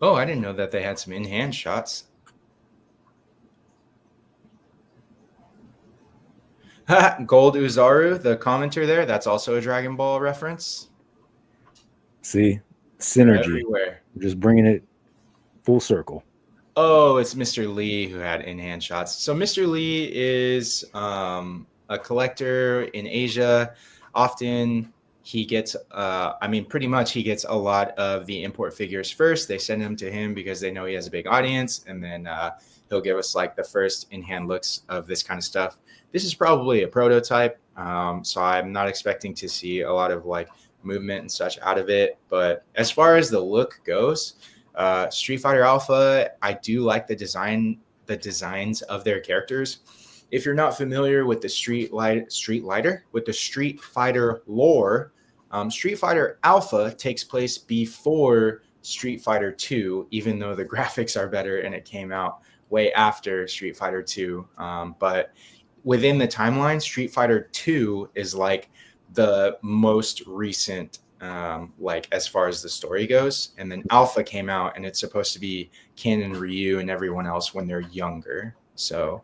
Oh, I didn't know that they had some in-hand shots. Gold Uzaru, the commenter there, that's also a Dragon Ball reference. See, synergy. Everywhere. We're just bringing it full circle. Oh, it's Mr. Lee who had in-hand shots. So Mr. Lee is a collector in Asia. Often he gets, pretty much he gets a lot of the import figures first. They send them to him because they know he has a big audience. And then he'll give us like the first in-hand looks of this kind of stuff. This is probably a prototype. So I'm not expecting to see a lot of like movement and such out of it. But as far as the look goes, Street Fighter Alpha, I do like the designs of their characters. If you're not familiar with the Street Fighter lore, Street Fighter Alpha takes place before Street Fighter 2, even though the graphics are better and it came out way after Street Fighter 2. But within the timeline, Street Fighter 2 is like the most recent, like as far as the story goes. And then Alpha came out and it's supposed to be Ken and Ryu and everyone else when they're younger. So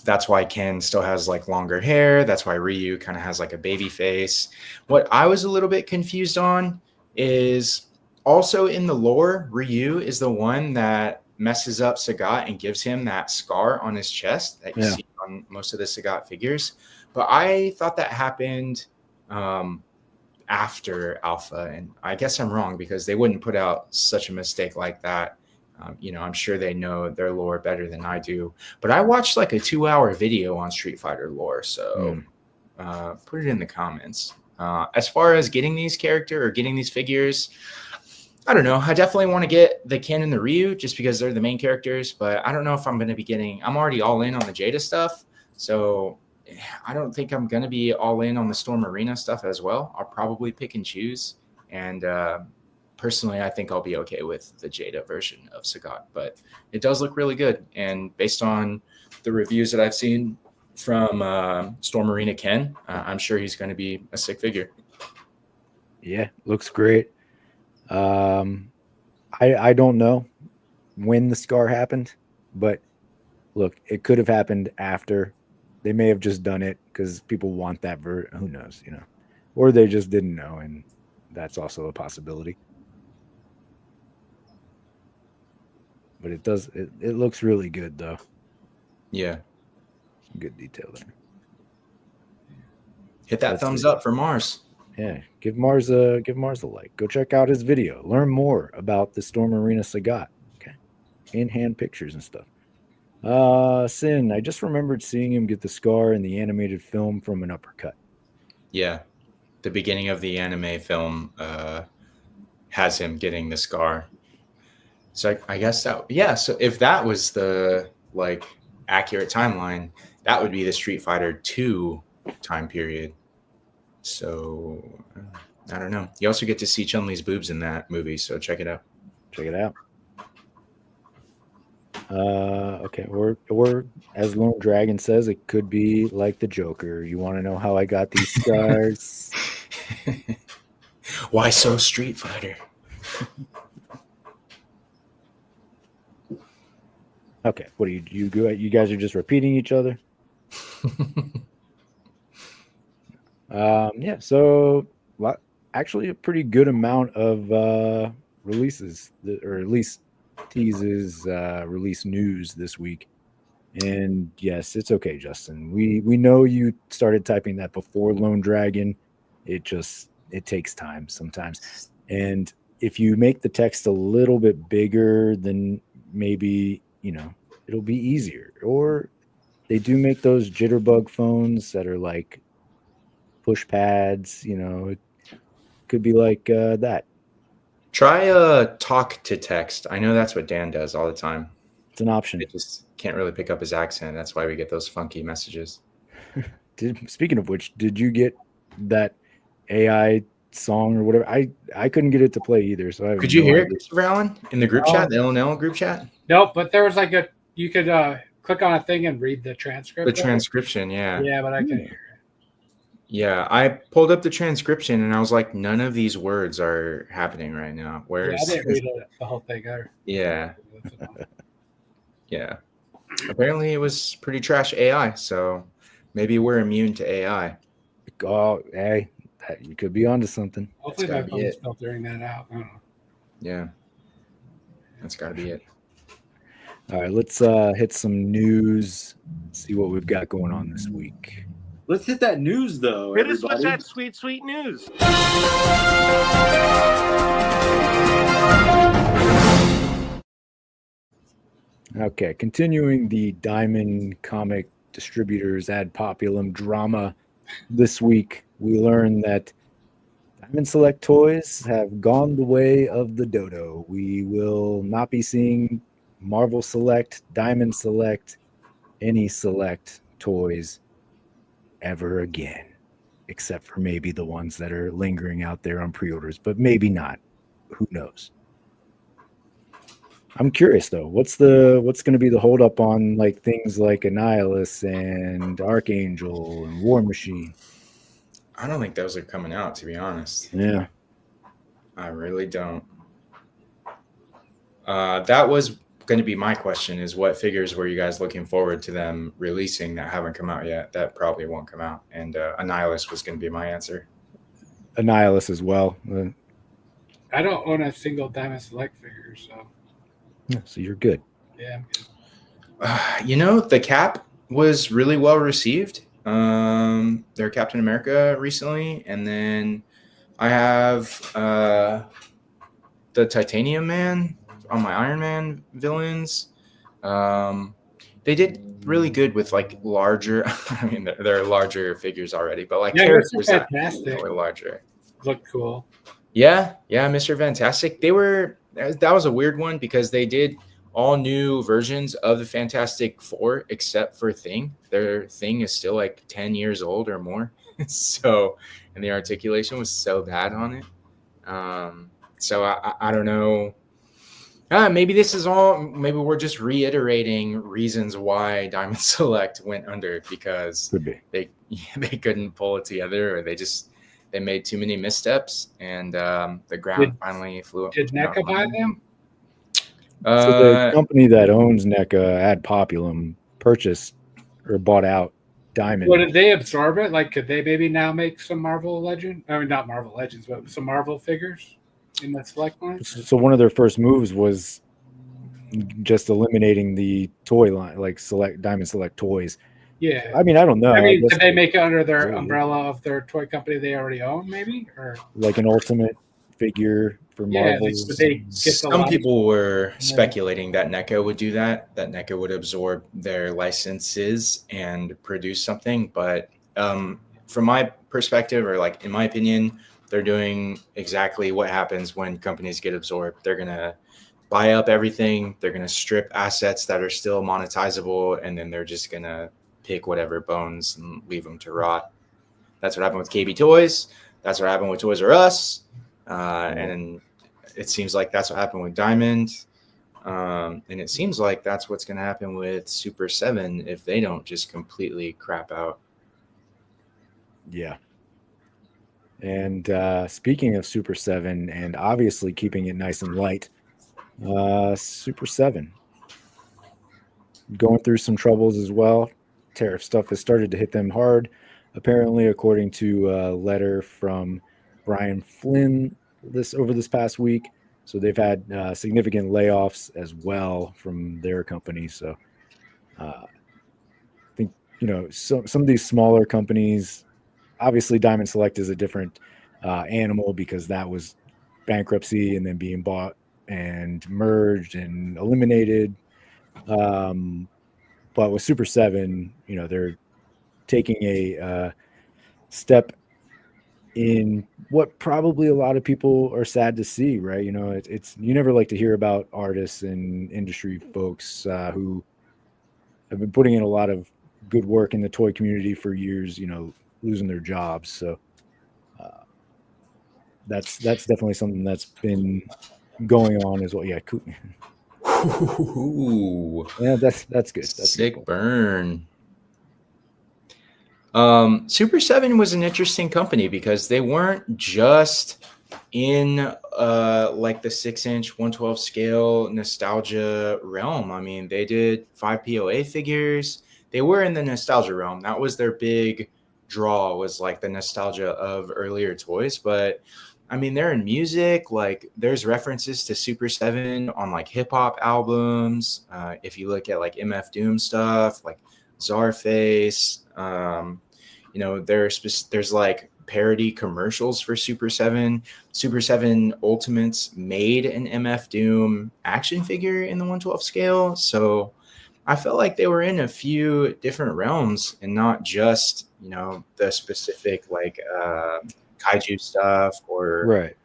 that's why Ken still has like longer hair. That's why Ryu kind of has like a baby face. What I was a little bit confused on is also in the lore, Ryu is the one that messes up Sagat and gives him that scar on his chest that you see on most of the Sagat figures. But I thought that happened after Alpha, and I guess I'm wrong because they wouldn't put out such a mistake like that. I'm sure they know their lore better than I do, but I watched like a 2-hour video on Street Fighter lore. So put it in the comments. As far as getting these figures, I don't know. I definitely want to get the Ken and the Ryu just because they're the main characters, but I don't know if I'm going to be I'm already all in on the Jada stuff. So I don't think I'm going to be all in on the Storm Arena stuff as well. I'll probably pick and choose. And, personally, I think I'll be okay with the Jada version of Sagat, but it does look really good. And based on the reviews that I've seen from Storm Arena Ken, I'm sure he's going to be a sick figure. Yeah, looks great. I don't know when the scar happened, but look, it could have happened after they may have just done it because people want that who knows, you know, or they just didn't know, and that's also a possibility. But it does, it looks really good though. Yeah. Some good detail there. Hit that thumbs up for Mars. Yeah, give Mars a like. Go check out his video. Learn more about the Storm Arena Sagat. Okay, in-hand pictures and stuff. Sin, I just remembered seeing him get the scar in the animated film from an uppercut. Yeah, the beginning of the anime film has him getting the scar. So I guess that, yeah. So if that was the like accurate timeline, that would be the Street Fighter 2 time period. So I don't know. You also get to see Chun-Li's boobs in that movie, so check it out. Check it out. Okay, or as Lone Dragon says, it could be like the Joker. You want to know how I got these scars? Why so Street Fighter? Okay, what do you guys are just repeating each other? Yeah, so actually a pretty good amount of releases, or at least teases, release news this week. And yes, it's okay, Justin. We know you started typing that before Lone Dragon. It takes time sometimes. And if you make the text a little bit bigger, then maybe, you know, it'll be easier. Or they do make those jitterbug phones that are like push pads, you know, it could be like that. Try talk to text. I know that's what Dan does all the time. It's an option. It just can't really pick up his accent. That's why we get those funky messages. Speaking of which, did you get that AI song or whatever? I couldn't get it to play either. So could you hear it, Christopher Allen, in the group chat, the LNL group chat? Nope, but there was like you could click on a thing and read the transcript. The transcription, yeah. Yeah, but I couldn't hear it. Yeah, I pulled up the transcription and I was like, none of these words are happening right now. Whereas, I didn't read the whole thing either. Yeah. Yeah. Apparently it was pretty trash AI, so maybe we're immune to AI. Oh, hey, you could be onto something. Hopefully my phone's filtering that out. I don't know. Yeah. That's got to be it. All right, let's hit some news, see what we've got going on this week. Let's hit that news, though. Hit us with that sweet, sweet news. Okay, continuing the Diamond Comic Distributors ad populum drama this week, we learned that Diamond Select Toys have gone the way of the dodo. We will not be seeing Marvel Select, Diamond Select, any Select toys ever again, except for maybe the ones that are lingering out there on pre-orders, but maybe not. Who knows? I'm curious though, what's going to be the holdup on like things like Annihilus and Archangel and War Machine? I don't think those are coming out, to be honest. Yeah, I really don't. That was going to be my question, is what figures were you guys looking forward to them releasing that haven't come out yet? That probably won't come out. And Annihilus was going to be my answer. Annihilus as well. I don't own a single Diamond Select figure, so you're good. Yeah, I'm good. You know, the cap was really well received. Their Captain America recently, and then I have the Titanium Man on my Iron Man villains. They did really good with like larger. I mean, they're larger figures already, but like characters that were larger. Look cool. Yeah, Mr. Fantastic. That was a weird one because they did all new versions of the Fantastic Four except for Thing. Their Thing is still like 10 years old or more. So, and the articulation was so bad on it. So I don't know. Maybe this is all, maybe we're just reiterating reasons why Diamond Select went under because they couldn't pull it together, or they made too many missteps, and the ground finally flew up. Did Neca buy them? So the company that owns Neca ad populum purchased or bought out Diamond. What, did they absorb it? Like, could they maybe now make some Marvel Legend? I mean, not Marvel Legends, but some Marvel figures in the select line? So one of their first moves was just eliminating the toy line, like Diamond Select Toys. Yeah. I mean, I don't know. I mean, guess could they make it under their absorb it. umbrella of their toy company they already own, maybe? Or like an ultimate figure for yeah, Marvel. like, would they get the Some people were Yeah. speculating that Neca would do that Neca would absorb their licenses and produce something. But from my perspective, or like in my opinion, they're doing exactly what happens when companies get absorbed. They're going to buy up everything. They're going to strip assets that are still monetizable, and then they're just going to pick whatever bones and leave them to rot. That's what happened with KB Toys. That's what happened with Toys R Us. And it seems like that's what happened with Diamond. And it seems like that's what's going to happen with Super 7 if they don't just completely crap out. Yeah. And speaking of Super 7 and obviously keeping it nice and light, Super 7 going through some troubles as well. Tariff stuff has started to hit them hard, apparently, according to a letter from Brian Flynn over this past week. So they've had significant layoffs as well from their company. So I think, some of these smaller companies, obviously Diamond Select is a different animal because that was bankruptcy and then being bought and merged and eliminated. But with Super 7, they're taking a step in what probably a lot of people are sad to see, right? It's you never like to hear about artists and industry folks who have been putting in a lot of good work in the toy community for years, losing their jobs. So that's definitely something that's been going on as well. Yeah, cool. Ooh, Yeah, that's good. That's sick good. burn. Super 7 was an interesting company because they weren't just in like the 6-inch 112 scale nostalgia realm. I mean, they did 5 POA figures. They were in the nostalgia realm. That was their big draw, was like the nostalgia of earlier toys. But I mean, they're in music. Like, there's references to Super 7 on like hip hop albums. If you look at like MF Doom stuff, like Czarface, there's like parody commercials for Super 7. Super 7 Ultimates made an MF Doom action figure in the 112 scale. So I felt like they were in a few different realms and not just, the specific like kaiju stuff or Right.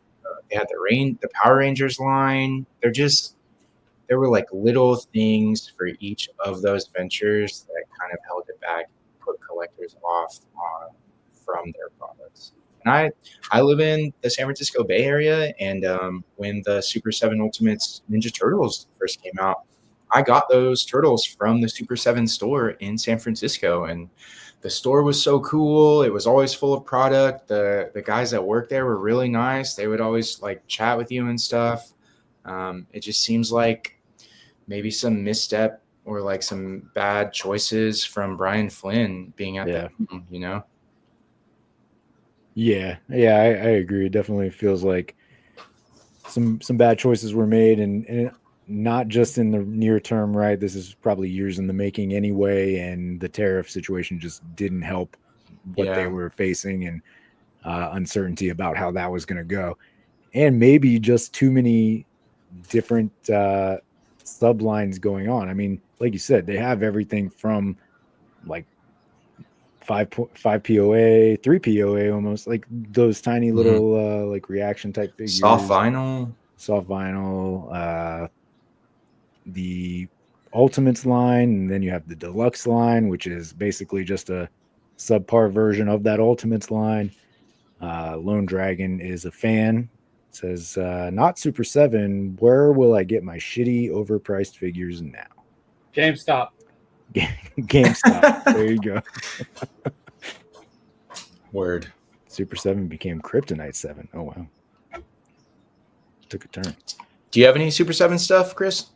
They had the Power Rangers line. There were like little things for each of those ventures that kind of held it back, put collectors off from their products. And I live in the San Francisco Bay Area, and when the Super 7 Ultimates Ninja Turtles first came out, I got those turtles from the Super 7 store in San Francisco, and the store was so cool. It was always full of product. The guys that worked there were really nice. They would always like chat with you and stuff. It just seems like maybe some misstep or like some bad choices from Brian Flynn being at that, Yeah, I agree. It definitely feels like some bad choices were made, and not just in the near term, right? This is probably years in the making anyway, and the tariff situation just didn't help what they were facing, and uncertainty about how that was going to go, and maybe just too many different sublines going on. I mean, like you said, they have everything from like 5 POA, 3 POA, almost like those tiny little like reaction type figures, soft vinyl, the Ultimates line, and then you have the Deluxe line, which is basically just a subpar version of that Ultimates line. Lone Dragon is a fan. Says, not Super 7. Where will I get my shitty, overpriced figures now? GameStop. GameStop. There you go. Word. Super 7 became Kryptonite 7. Oh, wow. Took a turn. Do you have any Super 7 stuff, Chris?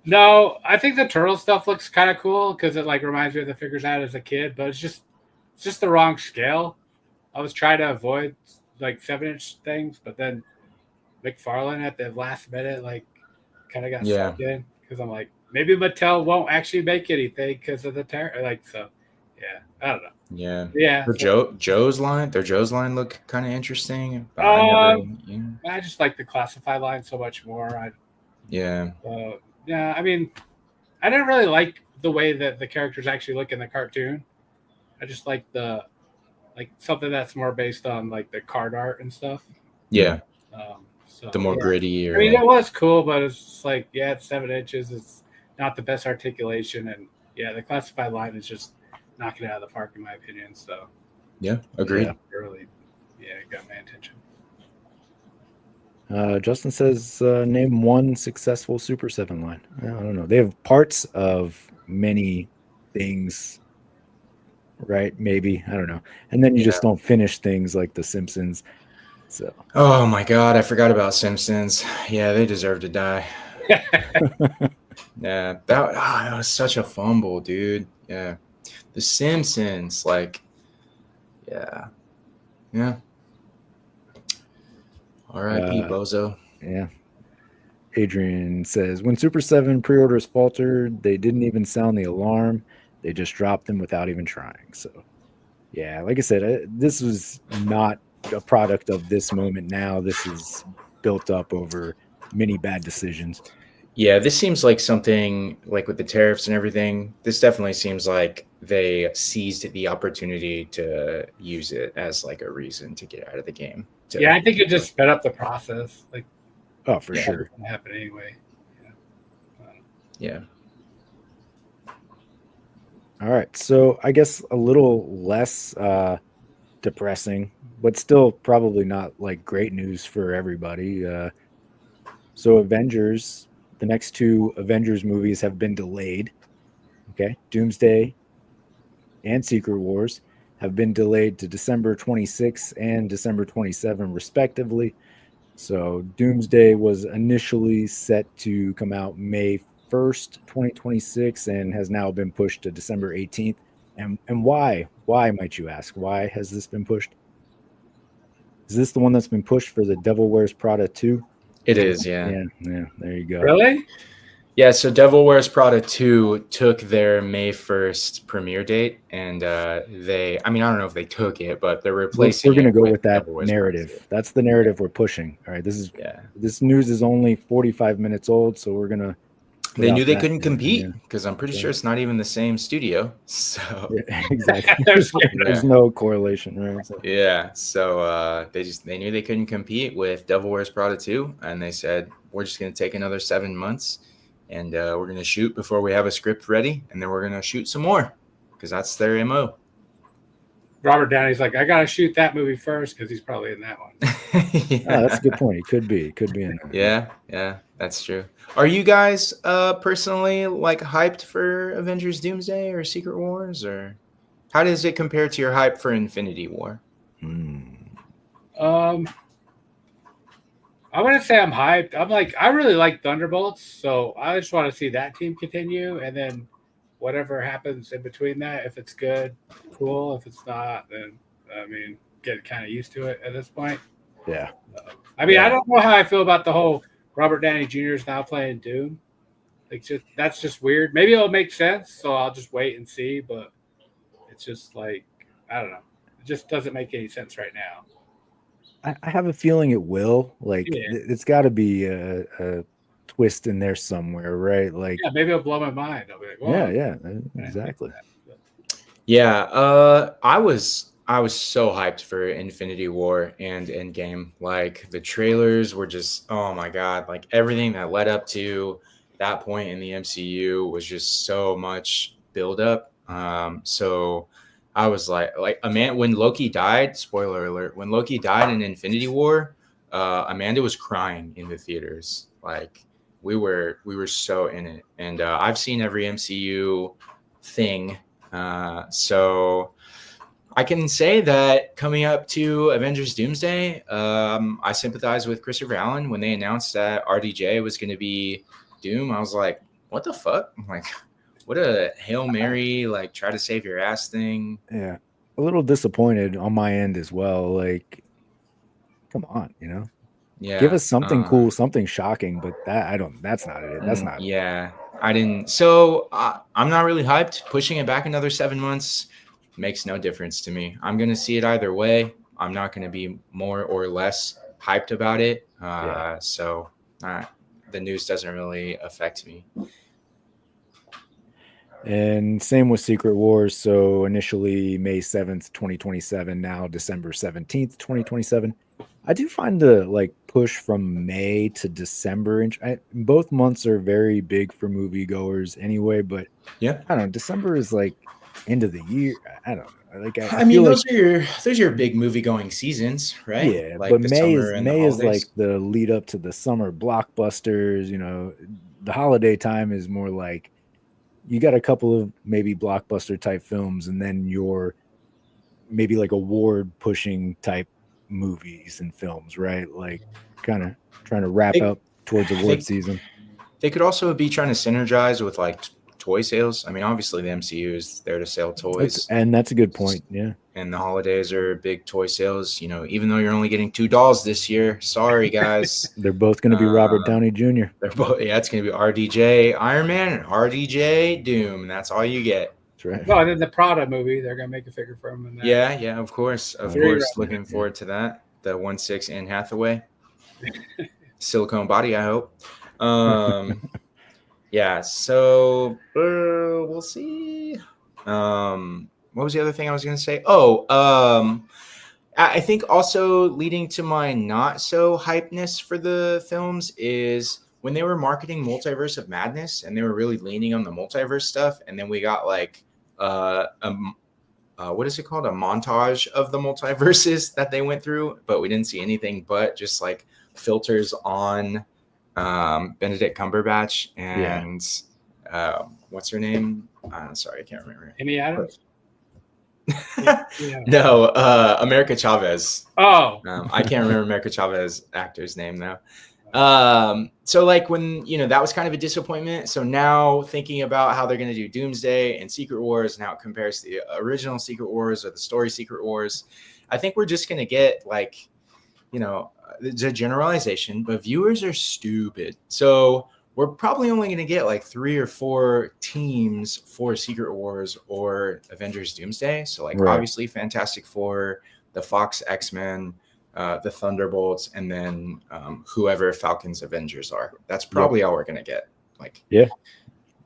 No, I think the turtle stuff looks kind of cool because it like reminds me of the figures I had as a kid, but it's just the wrong scale. I was trying to avoid like 7-inch things, but then Mcfarlane at the last minute like kind of got Yeah. sucked in because I'm like maybe Mattel won't actually make anything because of the like so. Yeah, I don't know. Yeah. Yeah, For so, Joe's line look kind of interesting, but I just like the classified line so much more. Yeah. Yeah, I mean, I didn't really like the way that the characters actually look in the cartoon. I just like something that's more based on like the card art and stuff. Yeah. So The more yeah. gritty I mean, or it was cool, but it's just like it's 7 inches. It's not the best articulation, and yeah, the classified line is just knocking it out of the park in my opinion. So yeah, agreed. Yeah. really, yeah, it got my attention. Justin says, name one successful Super 7 line. I don't know. They have parts of many things, right? Maybe. I don't know. And then you just don't finish things like The Simpsons. So. Oh my God, I forgot about Simpsons. Yeah, they deserve to die. Yeah, that was such a fumble, dude. Yeah, The Simpsons, like, yeah. R.I.P. Bozo. Yeah. Adrian says, when Super 7 pre-orders faltered, they didn't even sound the alarm. They just dropped them without even trying. So, yeah, like I said, this was not a product of this moment now. This is built up over many bad decisions. Yeah, this seems like something like with the tariffs and everything. This definitely seems like they seized the opportunity to use it as like a reason to get out of the game. Yeah, I think it just sped up the process. Like, oh, for sure, it's gonna happen anyway. Yeah. All right, so I guess a little less depressing, but still probably not like great news for everybody. So Avengers, the next two Avengers movies have been delayed. Okay, Doomsday and Secret Wars have been delayed to December 26 and December 27, respectively. So Doomsday was initially set to come out May 1st, 2026, and has now been pushed to December 18th. And why? Why, might you ask? Why has this been pushed? Is this the one that's been pushed for the Devil Wears Prada 2? It is, yeah. Yeah, there you go. Really? Yeah, so Devil Wears Prada 2 took their May 1st premiere date, and I don't know if they took it, but they're replacing We're going to go with that Devil Wears Prada narrative. 2. That's the narrative we're pushing. All right, this news is only 45 minutes old, so we're going to... They knew they couldn't compete because I'm pretty sure it's not even the same studio. So yeah, exactly. There's no correlation, right? So. Yeah, so they knew they couldn't compete with Devil Wears Prada 2, and they said we're just going to take another 7 months, and we're going to shoot before we have a script ready, and then we're going to shoot some more because that's their MO. Robert Downey's like, I gotta shoot that movie first because he's probably in that one. Yeah. Oh, that's a good point. He could be in there. Yeah, that's true. Are you guys personally like hyped for Avengers Doomsday or Secret Wars, or how does it compare to your hype for Infinity War? I wouldn't say I'm hyped. I'm like, I really like Thunderbolts, so I just want to see that team continue, and then whatever happens in between that, if it's good, cool. If it's not, then I mean, get kind of used to it at this point. Yeah. I mean, I don't know how I feel about the whole Robert Downey Jr. is now playing Doom. Like, that's just weird. Maybe it'll make sense, so I'll just wait and see. But it's just like, I don't know. It just doesn't make any sense right now. I have a feeling it will. Like, it's got to be a twist in there somewhere, right? Like, yeah, maybe it'll blow my mind. I'll be like, whoa. Yeah, exactly. Yeah, I was so hyped for Infinity War and Endgame. Like, the trailers were just, oh my God, like everything that led up to that point in the MCU was just so much buildup. So I was like when Loki died, spoiler alert, when Loki died in Infinity War, Amanda was crying in the theaters. Like, we were so in it. And I've seen every MCU thing. So I can say that coming up to Avengers Doomsday, I sympathize with Christopher Allen when they announced that RDJ was going to be Doom. I was like, what the fuck? I'm like, what a Hail Mary, like try to save your ass thing. Yeah. A little disappointed on my end as well. Like, come on, you know? Yeah. Give us something cool, something shocking, but that's not it. That's not Yeah. I didn't. So I'm not really hyped. Pushing it back another 7 months makes no difference to me. I'm going to see it either way. I'm not going to be more or less hyped about it. So the news doesn't really affect me. And same with Secret Wars. So initially May 7th, 2027, now December 17th, 2027. I do find the like push from May to December. Both months are very big for moviegoers anyway, but Yeah. I don't know. December is like end of the year. I don't know. Like I mean, those are your big movie going seasons, right? Yeah, like but the May summer and the is like holidays. the lead up to the summer blockbusters. You know, the holiday time is more like you got a couple of maybe blockbuster type films, and then your maybe like award pushing type movies and films, right? Like kind of trying to wrap up towards award season. They could also be trying to synergize with like toy sales. I mean, obviously the MCU is there to sell toys, and that's a good point. Yeah, and the holidays are big toy sales. You know, even though you're only getting 2 dolls this year, sorry guys. They're both going to be Robert Downey Jr. They're both. Yeah, it's going to be RDJ Iron Man and RDJ Doom, and that's all you get. That's right. Well, and then the Prada movie, they're gonna make a figure for him. And Yeah, of course, Looking forward to that. The 1/6 Anne Hathaway, silicone body. I hope. Yeah. So we'll see. What was the other thing I was going to say? I think also leading to my not so hypeness for the films is when they were marketing Multiverse of Madness and they were really leaning on the multiverse stuff, and then we got like what is it called? A montage of the multiverses that they went through, but we didn't see anything but just like filters on Benedict Cumberbatch and what's her name? Sorry, I can't remember. Amy Adams. No, America Chavez. Oh, I can't remember America Chavez actor's name though. So like when, that was kind of a disappointment. So now thinking about how they're going to do Doomsday and Secret Wars and how it compares to the original Secret Wars or the story Secret Wars, I think we're just going to get like, it's a generalization, but viewers are stupid. So we're probably only going to get like 3 or 4 teams for Secret Wars or Avengers Doomsday. So like obviously Fantastic Four, the Fox X-Men, the Thunderbolts, and then whoever Falcon's Avengers are. That's probably all we're going to get. Like,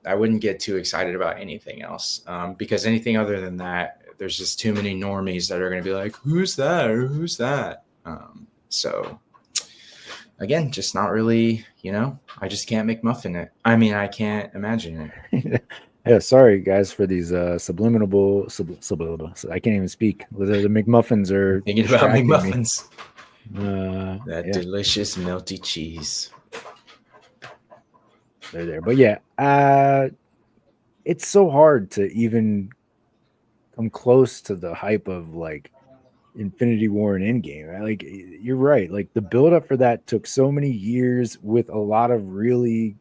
I wouldn't get too excited about anything else because anything other than that, there's just too many normies that are going to be like, who's that? Or who's that? So again, just not really, I just can't make muffin it. I mean, I can't imagine it. Yeah, sorry guys for these subliminal. I can't even speak. The McMuffins are thinking about McMuffins. That delicious melty cheese. They're there, but yeah, it's so hard to even come close to the hype of like Infinity War and Endgame. Like you're right. Like the buildup for that took so many years with a lot of really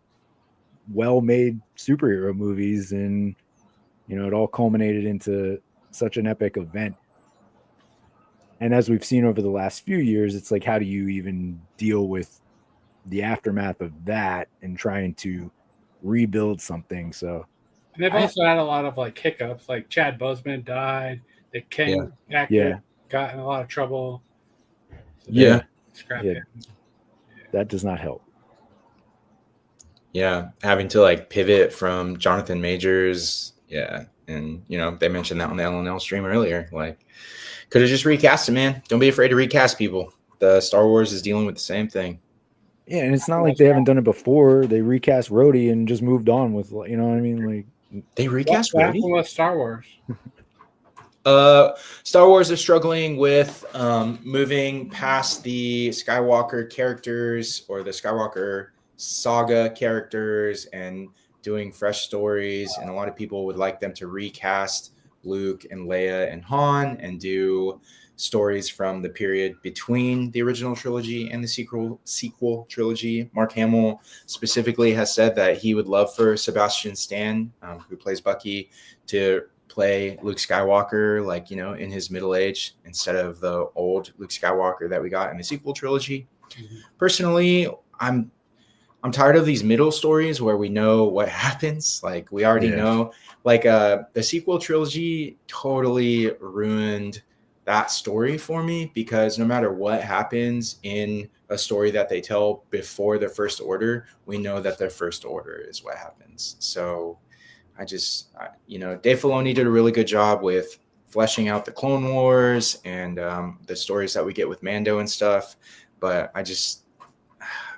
well-made superhero movies, and it all culminated into such an epic event. And as we've seen over the last few years, it's like, how do you even deal with the aftermath of that and trying to rebuild something? So and they've also had a lot of like hiccups, like Chad Boseman died, the King actor got in a lot of trouble. So that does not help. Yeah, having to like pivot from Jonathan Majors. Yeah, and they mentioned that on the LNL stream earlier. Like, could have just recast him, man. Don't be afraid to recast people. The Star Wars is dealing with the same thing. Yeah, and it's not like they haven't done it before. They recast Rhodey and just moved on with, what I mean? Like they recast Rhodey? With Star Wars. Star Wars is struggling with moving past the Skywalker characters or the Skywalker saga characters and doing fresh stories, and a lot of people would like them to recast Luke and Leia and Han and do stories from the period between the original trilogy and the sequel trilogy. Mark Hamill specifically has said that he would love for Sebastian Stan, who plays Bucky, to play Luke Skywalker, like, you know, in his middle age instead of the old Luke Skywalker that we got in the sequel trilogy. Personally, I'm tired of these middle stories where we know what happens. Like, we already know, like, the sequel trilogy totally ruined that story for me, because no matter what happens in a story that they tell before the First Order, we know that the First Order is what happens. So you know, Dave Filoni did a really good job with fleshing out the Clone Wars and the stories that we get with Mando and stuff. But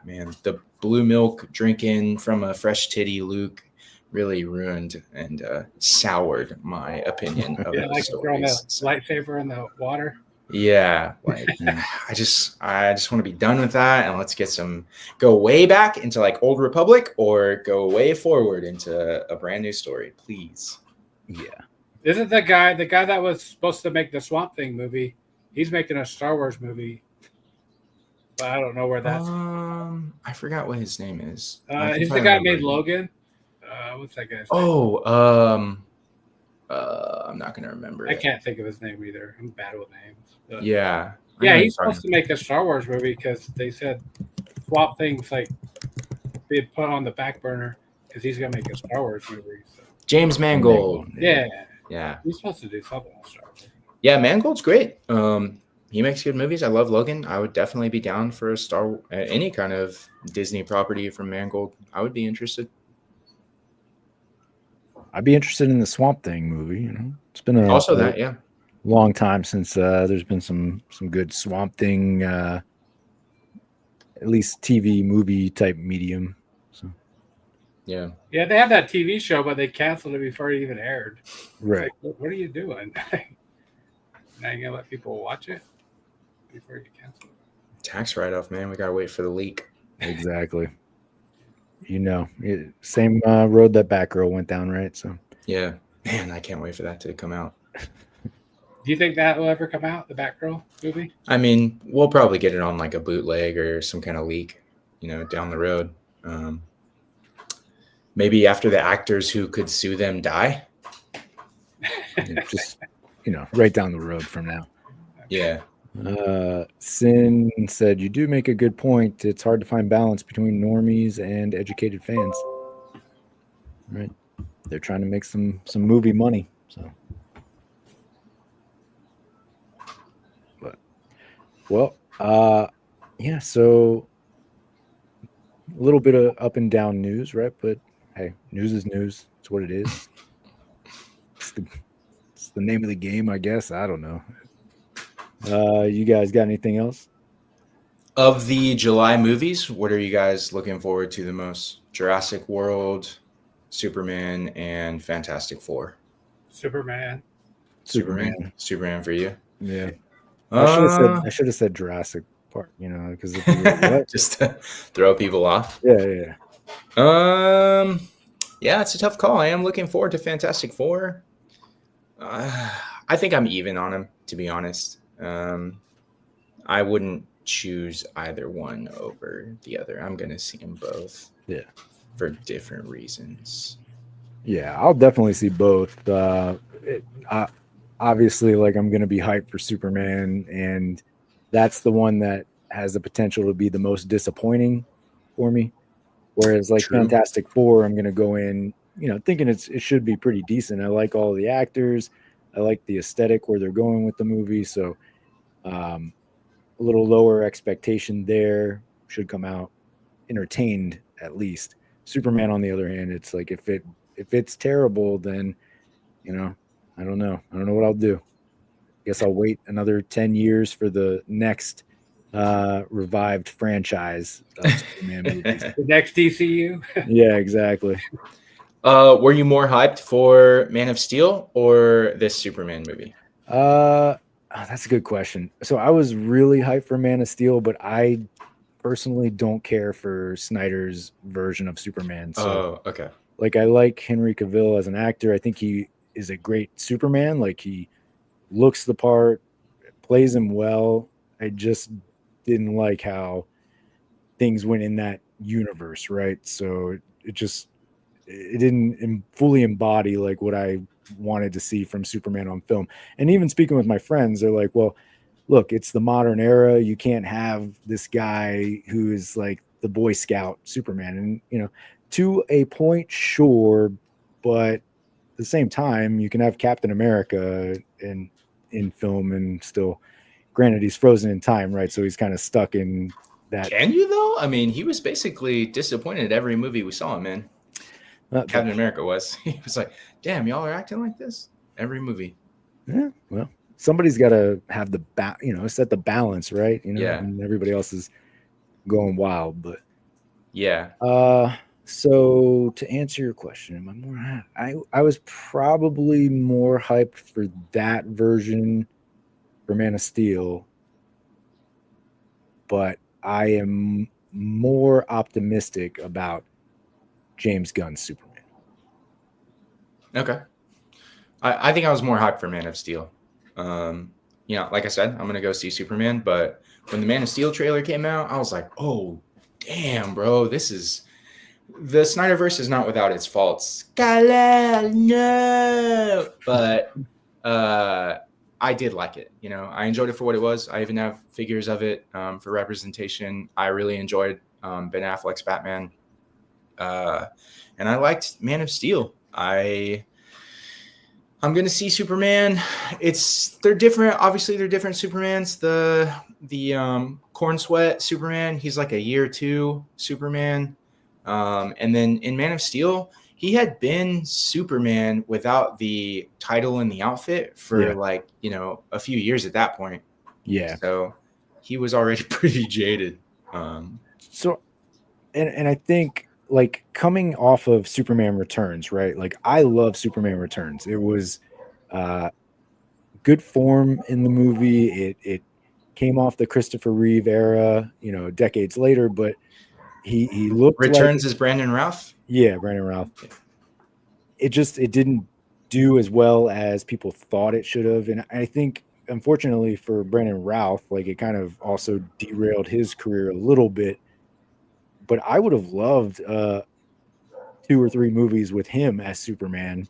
man, the blue milk drinking from a fresh titty Luke really ruined and soured my opinion of Yeah, those like throwing a stories. lightsaber in the water. Yeah, like I just want to be done with that, and let's go way back into like Old Republic or go way forward into a brand new story, please. Yeah. Isn't the guy that was supposed to make the Swamp Thing movie? He's making a Star Wars movie, but I don't know where that's. I forgot what his name is. He's the guy made Logan. What's that guy's name? Oh, I'm not gonna remember. I can't think of his name either. I'm bad with names. But Yeah. yeah, he's supposed to make a Star Wars movie because they said Swamp Thing's like being put on the back burner because he's gonna make a Star Wars movie. So. James Mangold. Yeah. He's supposed to do something on Star Wars. Yeah, Mangold's great. He makes good movies. I love Logan. I would definitely be down for any kind of Disney property from Mangold. I would be interested. I'd be interested in the Swamp Thing movie. You know, it's been a long time since there's been some good Swamp Thing, at least TV movie type medium. So yeah, they had that TV show, but they canceled it before it even aired. Right. Like, what are you doing? Now you're gonna let people watch it before you cancel it? Tax write-off, man. We gotta wait for the leak. Exactly. You know, same road that Batgirl went down, right? So yeah, man, I can't wait for that to come out. Do you think that will ever come out, the Batgirl movie? I mean, we'll probably get it on like a bootleg or some kind of leak, you know, down the road. Maybe after the actors who could sue them die. Just, you know, right down the road from now. Yeah. Sin said, you do make a good point. It's hard to find balance between normies and educated fans. Right. They're trying to make some movie money. So, but, well, yeah, so a little bit of up and down news, right? But hey, news is news. It's what it is. It's the name of the game, I guess. I don't know. You guys got anything else? Of the July movies, what are you guys looking forward to the most? Jurassic World, Superman, and Fantastic Four. Superman for you. Yeah. I should have said Jurassic Park, you know, because just to throw people off. Yeah. Yeah, it's a tough call. I am looking forward to Fantastic Four. I think I'm even on them, to be honest. I wouldn't choose either one over the other. I'm gonna see them both. Yeah, for different reasons. Yeah, I'll definitely see both. Obviously, like, I'm gonna be hyped for Superman, and that's the one that has the potential to be the most disappointing for me. Whereas, like, True. Fantastic Four, I'm gonna go in, you know, thinking it should be pretty decent. I like all of the actors. I like the aesthetic where they're going with the movie. So a little lower expectation there, should come out entertained at least. Superman, on the other hand, it's like if it's terrible, then, you know, I don't know what I'll do. Guess I'll wait another 10 years for the next revived franchise of Superman movies. The next DCU. Yeah, exactly. Were you more hyped for Man of Steel or this Superman movie? That's a good question. So I was really hyped for Man of Steel, but I personally don't care for Snyder's version of Superman. So, okay. Like, I like Henry Cavill as an actor. I think is a great Superman. Like, he looks the part, plays him well. I just didn't like how things went in that universe, right? So it didn't fully embody like what I wanted to see from Superman on film. And even speaking with my friends, they're like, well, look, it's the modern era. You can't have this guy who is like the Boy Scout Superman. And, to a point, sure, but at the same time, you can have Captain America in film and still, granted, he's frozen in time, right? So he's kind of stuck in that. Can you though? I mean, he was basically disappointed every movie we saw him in. Captain America was. He was like, damn, y'all are acting like this every movie. Yeah, well, somebody's got to have set the balance, right? Yeah. And everybody else is going wild, but yeah. So to answer your question, am I more? I was probably more hyped for that version for Man of Steel, but I am more optimistic about James Gunn's Superman. Okay. I think I was more hyped for Man of Steel. Like I said, I'm going to go see Superman. But when the Man of Steel trailer came out, I was like, oh, damn, bro. The Snyderverse is not without its faults. Kal-El, no. But I did like it. I enjoyed it for what it was. I even have figures of it for representation. I really enjoyed Ben Affleck's Batman. And I liked Man of Steel. I'm gonna see Superman. They're different. Obviously, they're different Supermans. The Corn Sweat Superman, he's like a year 2 Superman. And then in Man of Steel, he had been Superman without the title and the outfit for a few years at that point. Yeah. So he was already pretty jaded. So, and I think, like, coming off of Superman Returns, right? Like, I love Superman Returns. It was good form in the movie. It came off the Christopher Reeve era, decades later, but he looked Returns is Brandon Routh? Yeah, Brandon Routh. It didn't do as well as people thought it should have. And I think, unfortunately for Brandon Routh, like, it kind of also derailed his career a little bit. But I would have loved 2 or 3 movies with him as Superman.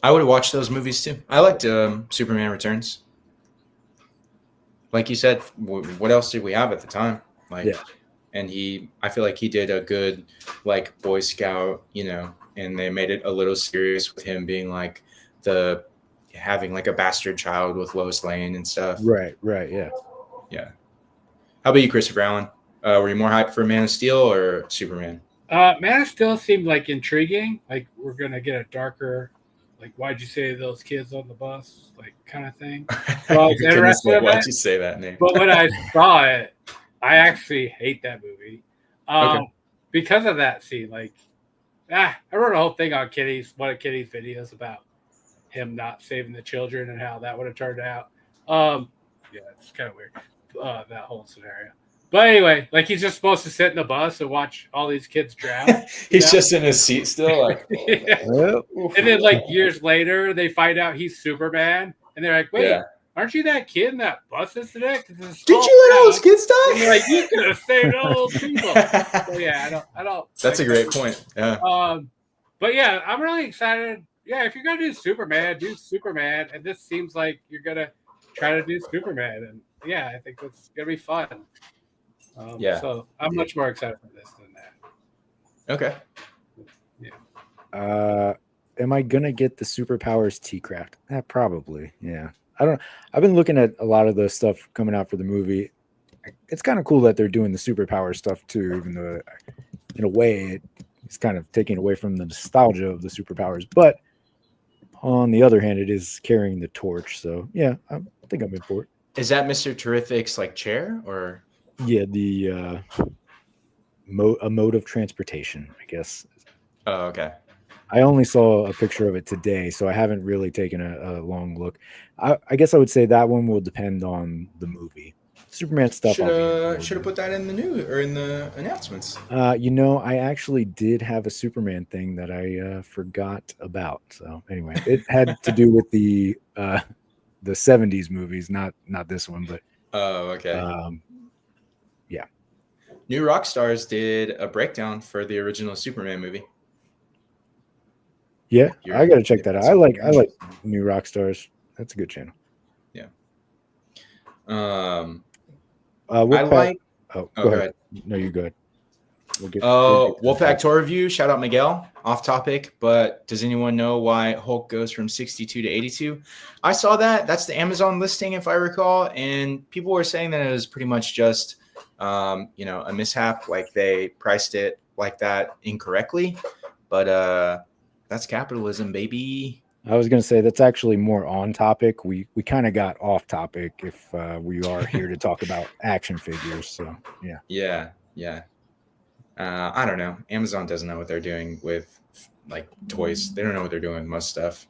I would have watched those movies too. I liked Superman Returns. Like you said, what else did we have at the time? And I feel like he did a good, like, Boy Scout, and they made it a little serious with him being like having like a bastard child with Lois Lane and stuff. Right, yeah. Yeah. How about you, Christopher Allen? Were you more hyped for Man of Steel or Superman? Man of Steel seemed like intriguing. Like, we're gonna get a darker, like, why'd you say those kids on the bus, like, kind of thing. So I was interested in why'd it. you say that name? But when I saw it, I actually hate that movie because of that scene. Like, I wrote a whole thing on one of Kitty's videos about him not saving the children and how that would have turned out. Yeah, it's kind of weird, that whole scenario. But anyway, like, he's just supposed to sit in the bus and watch all these kids drown. He's just in his seat still, like. Yeah. And then, like, years later, they find out he's Superman, and they're like, "Wait, aren't you that kid in that bus incident? Did you let all those kids die?" And you're like, "You could have saved all those people." So yeah, I don't. That's a great point. Yeah. But yeah, I'm really excited. Yeah, if you're gonna do Superman, and this seems like you're gonna try to do Superman, and yeah, I think it's gonna be fun. So I'm much more excited for this than that. Okay. Yeah. Am I gonna get the Superpowers T-Craft? Probably. Yeah. I don't know. I've been looking at a lot of the stuff coming out for the movie. It's kind of cool that they're doing the superpower stuff too, even though in a way it's kind of taking away from the nostalgia of the superpowers. But on the other hand, it is carrying the torch. So yeah, I think I'm in for it. Is that Mr. Terrific's like chair or? Yeah, a mode of transportation, I guess. Oh, okay. I only saw a picture of it today, so I haven't really taken a long look. I guess I would say that one will depend on the movie. Superman stuff. Should have put that in the news or in the announcements. I actually did have a Superman thing that I forgot about. So anyway, it had to do with the 70s movies, not this one, but Oh, okay. Yeah. New Rockstars did a breakdown for the original Superman movie. Yeah, You're- I got to check that out. I like Superman. New Rockstars. That's a good channel. Yeah. Wolfpack. Go Go ahead. ahead. No, you go ahead. We'll get Wolfpack tour review. Shout out Miguel. Off topic, but does anyone know why Hulk goes from 62 to 82? I saw that. That's the Amazon listing, if I recall, and people were saying that it was pretty much just, a mishap. Like they priced it like that incorrectly, but that's capitalism, baby. I was going to say that's actually more on topic. We kind of got off topic if we are here to talk about action figures. So yeah. Yeah. I don't know. Amazon doesn't know what they're doing with like toys. They don't know what they're doing with most stuff.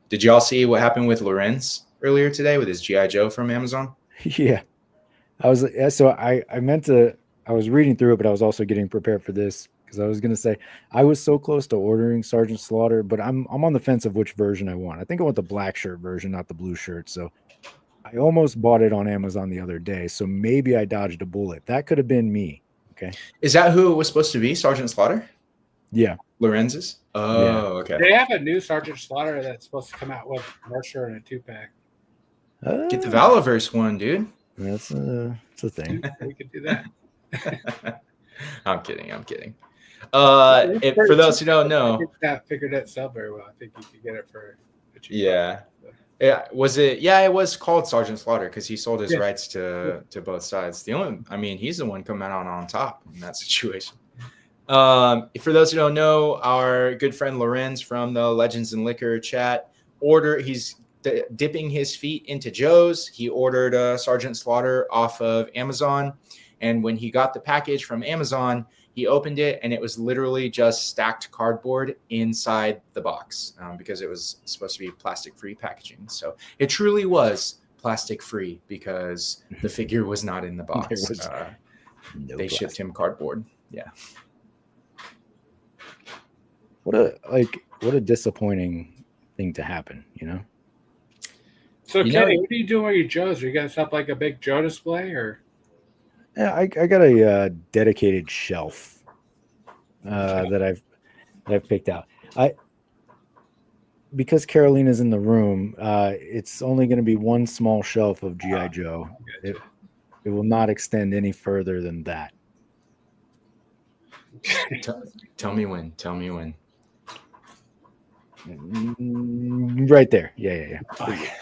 Did y'all see what happened with Lorenz earlier today with his G.I. Joe from Amazon? Yeah. I was reading through it, but I was also getting prepared for this because I was going to say I was so close to ordering Sergeant Slaughter, but I'm on the fence of which version I want. I think I want the black shirt version, not the blue shirt. So I almost bought it on Amazon the other day. So maybe I dodged a bullet. That could have been me. Okay. Is that who it was supposed to be? Sergeant Slaughter? Yeah. Lorenz's? Oh, Yeah. Okay. They have a new Sergeant Slaughter that's supposed to come out with Mercer and a 2-pack. Get the Valaverse one, dude. That's a thing. We could do that. I'm kidding. For those who don't know, I think that figured it sell very well. I think you could get it for a cheap yeah. Yeah, was it? Yeah, it was called Sergeant Slaughter because he sold his rights to both sides. He's the one coming out on top in that situation. For those who don't know, our good friend Lorenz from the Legends and Liquor chat he's dipping his feet into Joe's. He ordered Sergeant Slaughter off of Amazon, and when he got the package from Amazon, he opened it and it was literally just stacked cardboard inside the box because it was supposed to be plastic-free packaging. So it truly was plastic-free because the figure was not in the box. They shipped him cardboard. Yeah. What a disappointing thing to happen, So, Kenny, what are you doing with your Joes? Are you going to set up like a big Joe display or? Yeah, I got a dedicated shelf that I've picked out. Because Carolina's in the room, it's only going to be one small shelf of G.I. Joe. It will not extend any further than that. Tell me when. Right there. Yeah.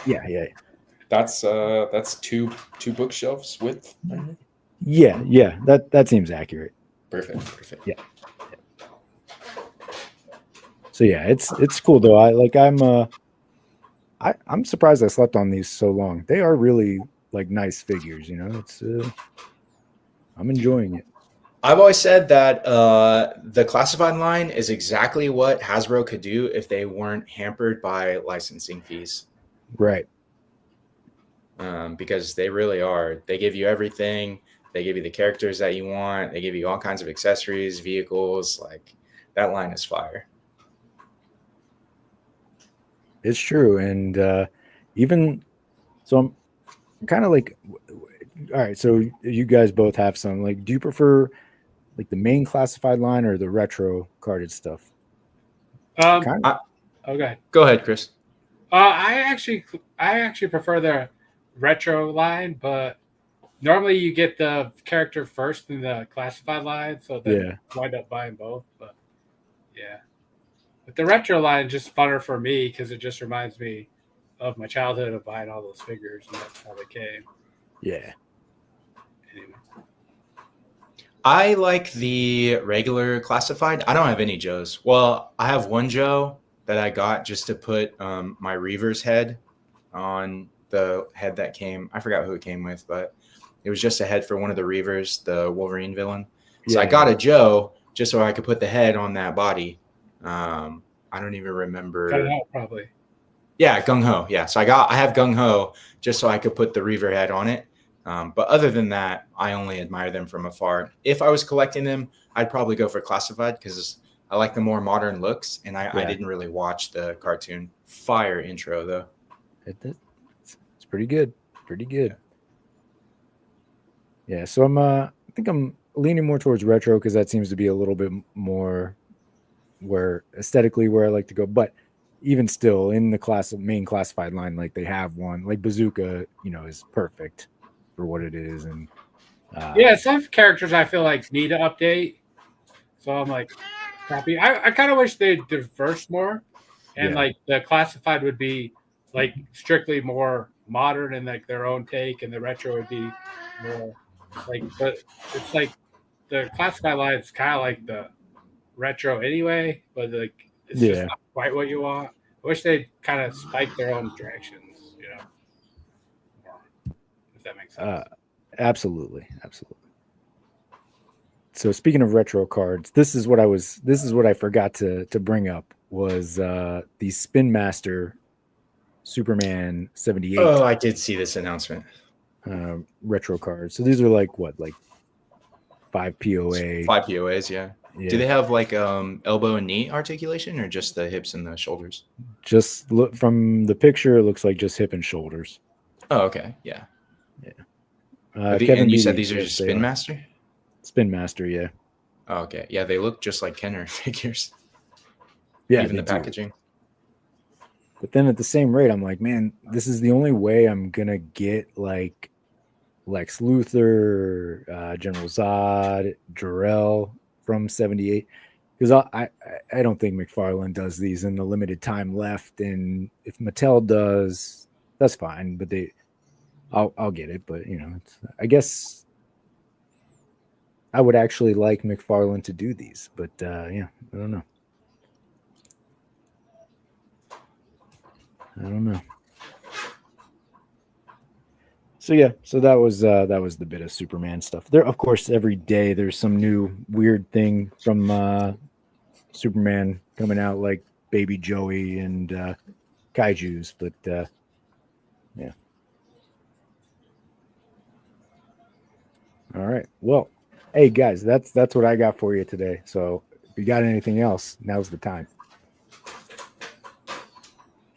Yeah. That's two bookshelves width. Yeah. That seems accurate. Perfect. Yeah. So yeah, it's cool though. I'm surprised I slept on these so long. They are really like nice figures, It's I'm enjoying it. I've always said that the classified line is exactly what Hasbro could do if they weren't hampered by licensing fees. Right. Because they really are. They give you everything. They give you the characters that you want. They give you all kinds of accessories, vehicles. Like that line is fire. It's true. And even so, I'm kind of like, all right, so you guys both have some. Like, do you prefer like the main classified line or the retro carded stuff? Okay. Go ahead, Chris. I actually prefer the retro line, but normally you get the character first in the classified line, so then you wind up buying both. But yeah, but the retro line is just funner for me because it just reminds me of my childhood of buying all those figures, and that's how they came. Yeah. Anyway. I like the regular classified. I don't have any Joes. Well, I have one Joe that I got just to put my Reaver's head on the head that came. I forgot who it came with, but it was just a head for one of the Reavers, the Wolverine villain. So I got a Joe just so I could put the head on that body. I don't even remember. Gung Ho, probably. Yeah, Gung Ho. Yeah, so I have Gung Ho just so I could put the Reaver head on it. But other than that, I only admire them from afar. If I was collecting them, I'd probably go for classified because I like the more modern looks, and I didn't really watch the cartoon. Fire intro though. It's pretty good. Pretty good. Yeah, so I think I'm leaning more towards retro because that seems to be a little bit more where aesthetically where I like to go. But even still, in the main classified line, like they have one, like Bazooka, is perfect for what it is. And Yeah, some characters I feel like need to update. So I'm like happy. I kind of wish they'd diverse more, and Yeah. like the classified would be like strictly more modern and like their own take, and the retro would be more like. But it's like the classified line is kind of like the retro anyway, but like it's just Yeah. not quite what you want. I wish they'd kind of spike their own directions, more, if that makes sense. Absolutely. So speaking of retro cards, this is what I forgot to bring up was the Spin Master Superman 78 Oh, I did see this announcement. retro cards. So these are like 5 POA. 5 POAs, yeah. Do they have like elbow and knee articulation or just the hips and the shoulders? Just look from the picture, it looks like just hip and shoulders. Oh, okay, yeah. Kevin and you B, said these are yes, just they Spin are. Master? Spin Master, yeah. Oh, okay. Yeah, they look just like Kenner figures. Yeah, Even they the do. packaging. But then at the same rate, I'm like, man, this is the only way I'm gonna get like Lex Luthor, General Zod, Jor-El from 78. Because I don't think McFarlane does these in the limited time left. And if Mattel does, that's fine. But I'll get it. But I guess I would actually like McFarlane to do these. But I don't know. So yeah, so that was the bit of Superman stuff. There, of course, every day there's some new weird thing from Superman coming out, like Baby Joey and Kaiju's. But yeah. All right. Well, hey guys, that's what I got for you today. So if you got anything else, now's the time.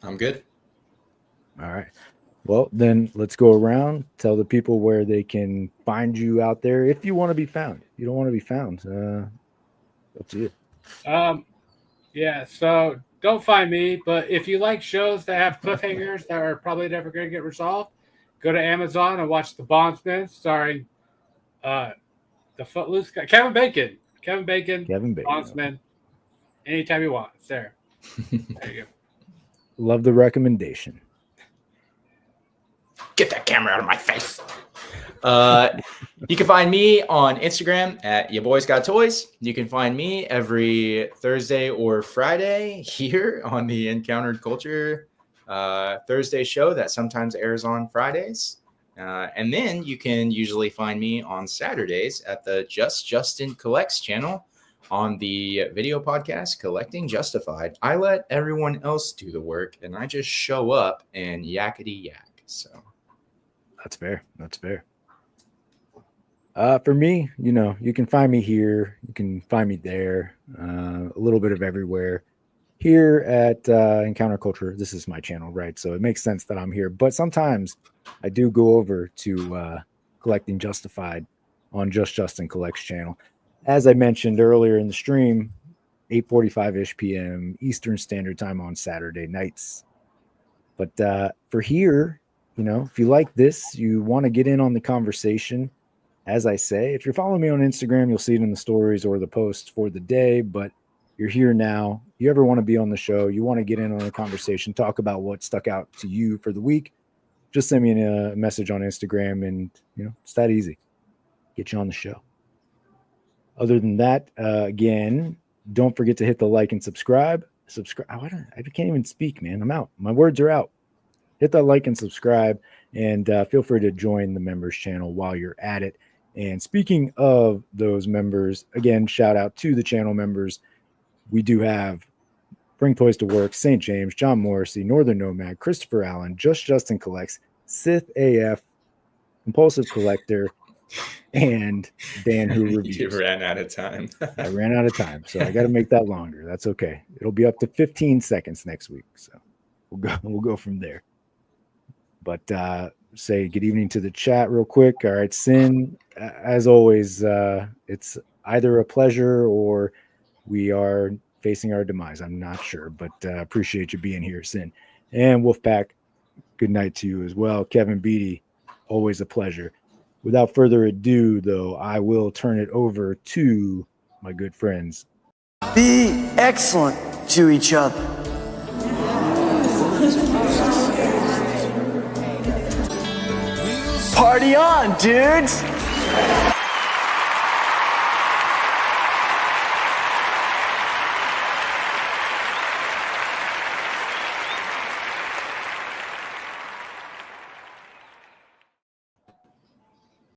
I'm good. All right. Well, then let's go around, tell the people where they can find you out there if you want to be found. If you don't want to be found, up to you. Yeah, so don't find me, but if you like shows that have cliffhangers that are probably never going to get resolved, go to Amazon and watch The Bondsman starring the Footloose guy, Kevin Bacon. Bondsman. Anytime you want, it's there. There you go. Love the recommendation. Get that camera out of my face. You can find me on Instagram at Ya Boys Got Toys. You can find me every Thursday or Friday here on the Encountered Culture Thursday show that sometimes airs on Fridays. And then you can usually find me on Saturdays at the Just Justin Collects channel on the video podcast Collecting Justified. I let everyone else do the work and I just show up and yakety yak. So that's fair. For me, you can find me here. You can find me there. A little bit of everywhere. Here at Encounter Culture, this is my channel, right? So it makes sense that I'm here. But sometimes I do go over to Collecting Justified on Just Justin Collects channel. As I mentioned earlier in the stream, 8:45-ish p.m. Eastern Standard Time on Saturday nights. But for here, if you like this, you want to get in on the conversation, as I say, if you're following me on Instagram, you'll see it in the stories or the posts for the day, but you're here now. You ever want to be on the show, you want to get in on the conversation, talk about what stuck out to you for the week, just send me a message on Instagram and, it's that easy. Get you on the show. Other than that, again, don't forget to hit the like and subscribe. I can't even speak, man. I'm out. My words are out. Hit that like and subscribe, and feel free to join the members channel while you're at it. And speaking of those members, again, shout out to the channel members. We do have Bring Toys to Work, St. James, John Morrissey, Northern Nomad, Christopher Allen, Just Justin Collects, Sith AF, Compulsive Collector, and Dan Who You Reviews. ran out of time. I ran out of time, so I got to make that longer. That's okay. It'll be up to 15 seconds next week, so we'll go from there. But say good evening to the chat real quick. All right, Sin, as always, it's either a pleasure or we are facing our demise. I'm not sure, but appreciate you being here, Sin. And Wolfpack, good night to you as well. Kevin Beatty, always a pleasure. Without further ado, though, I will turn it over to my good friends. Be excellent to each other. Party on, dudes!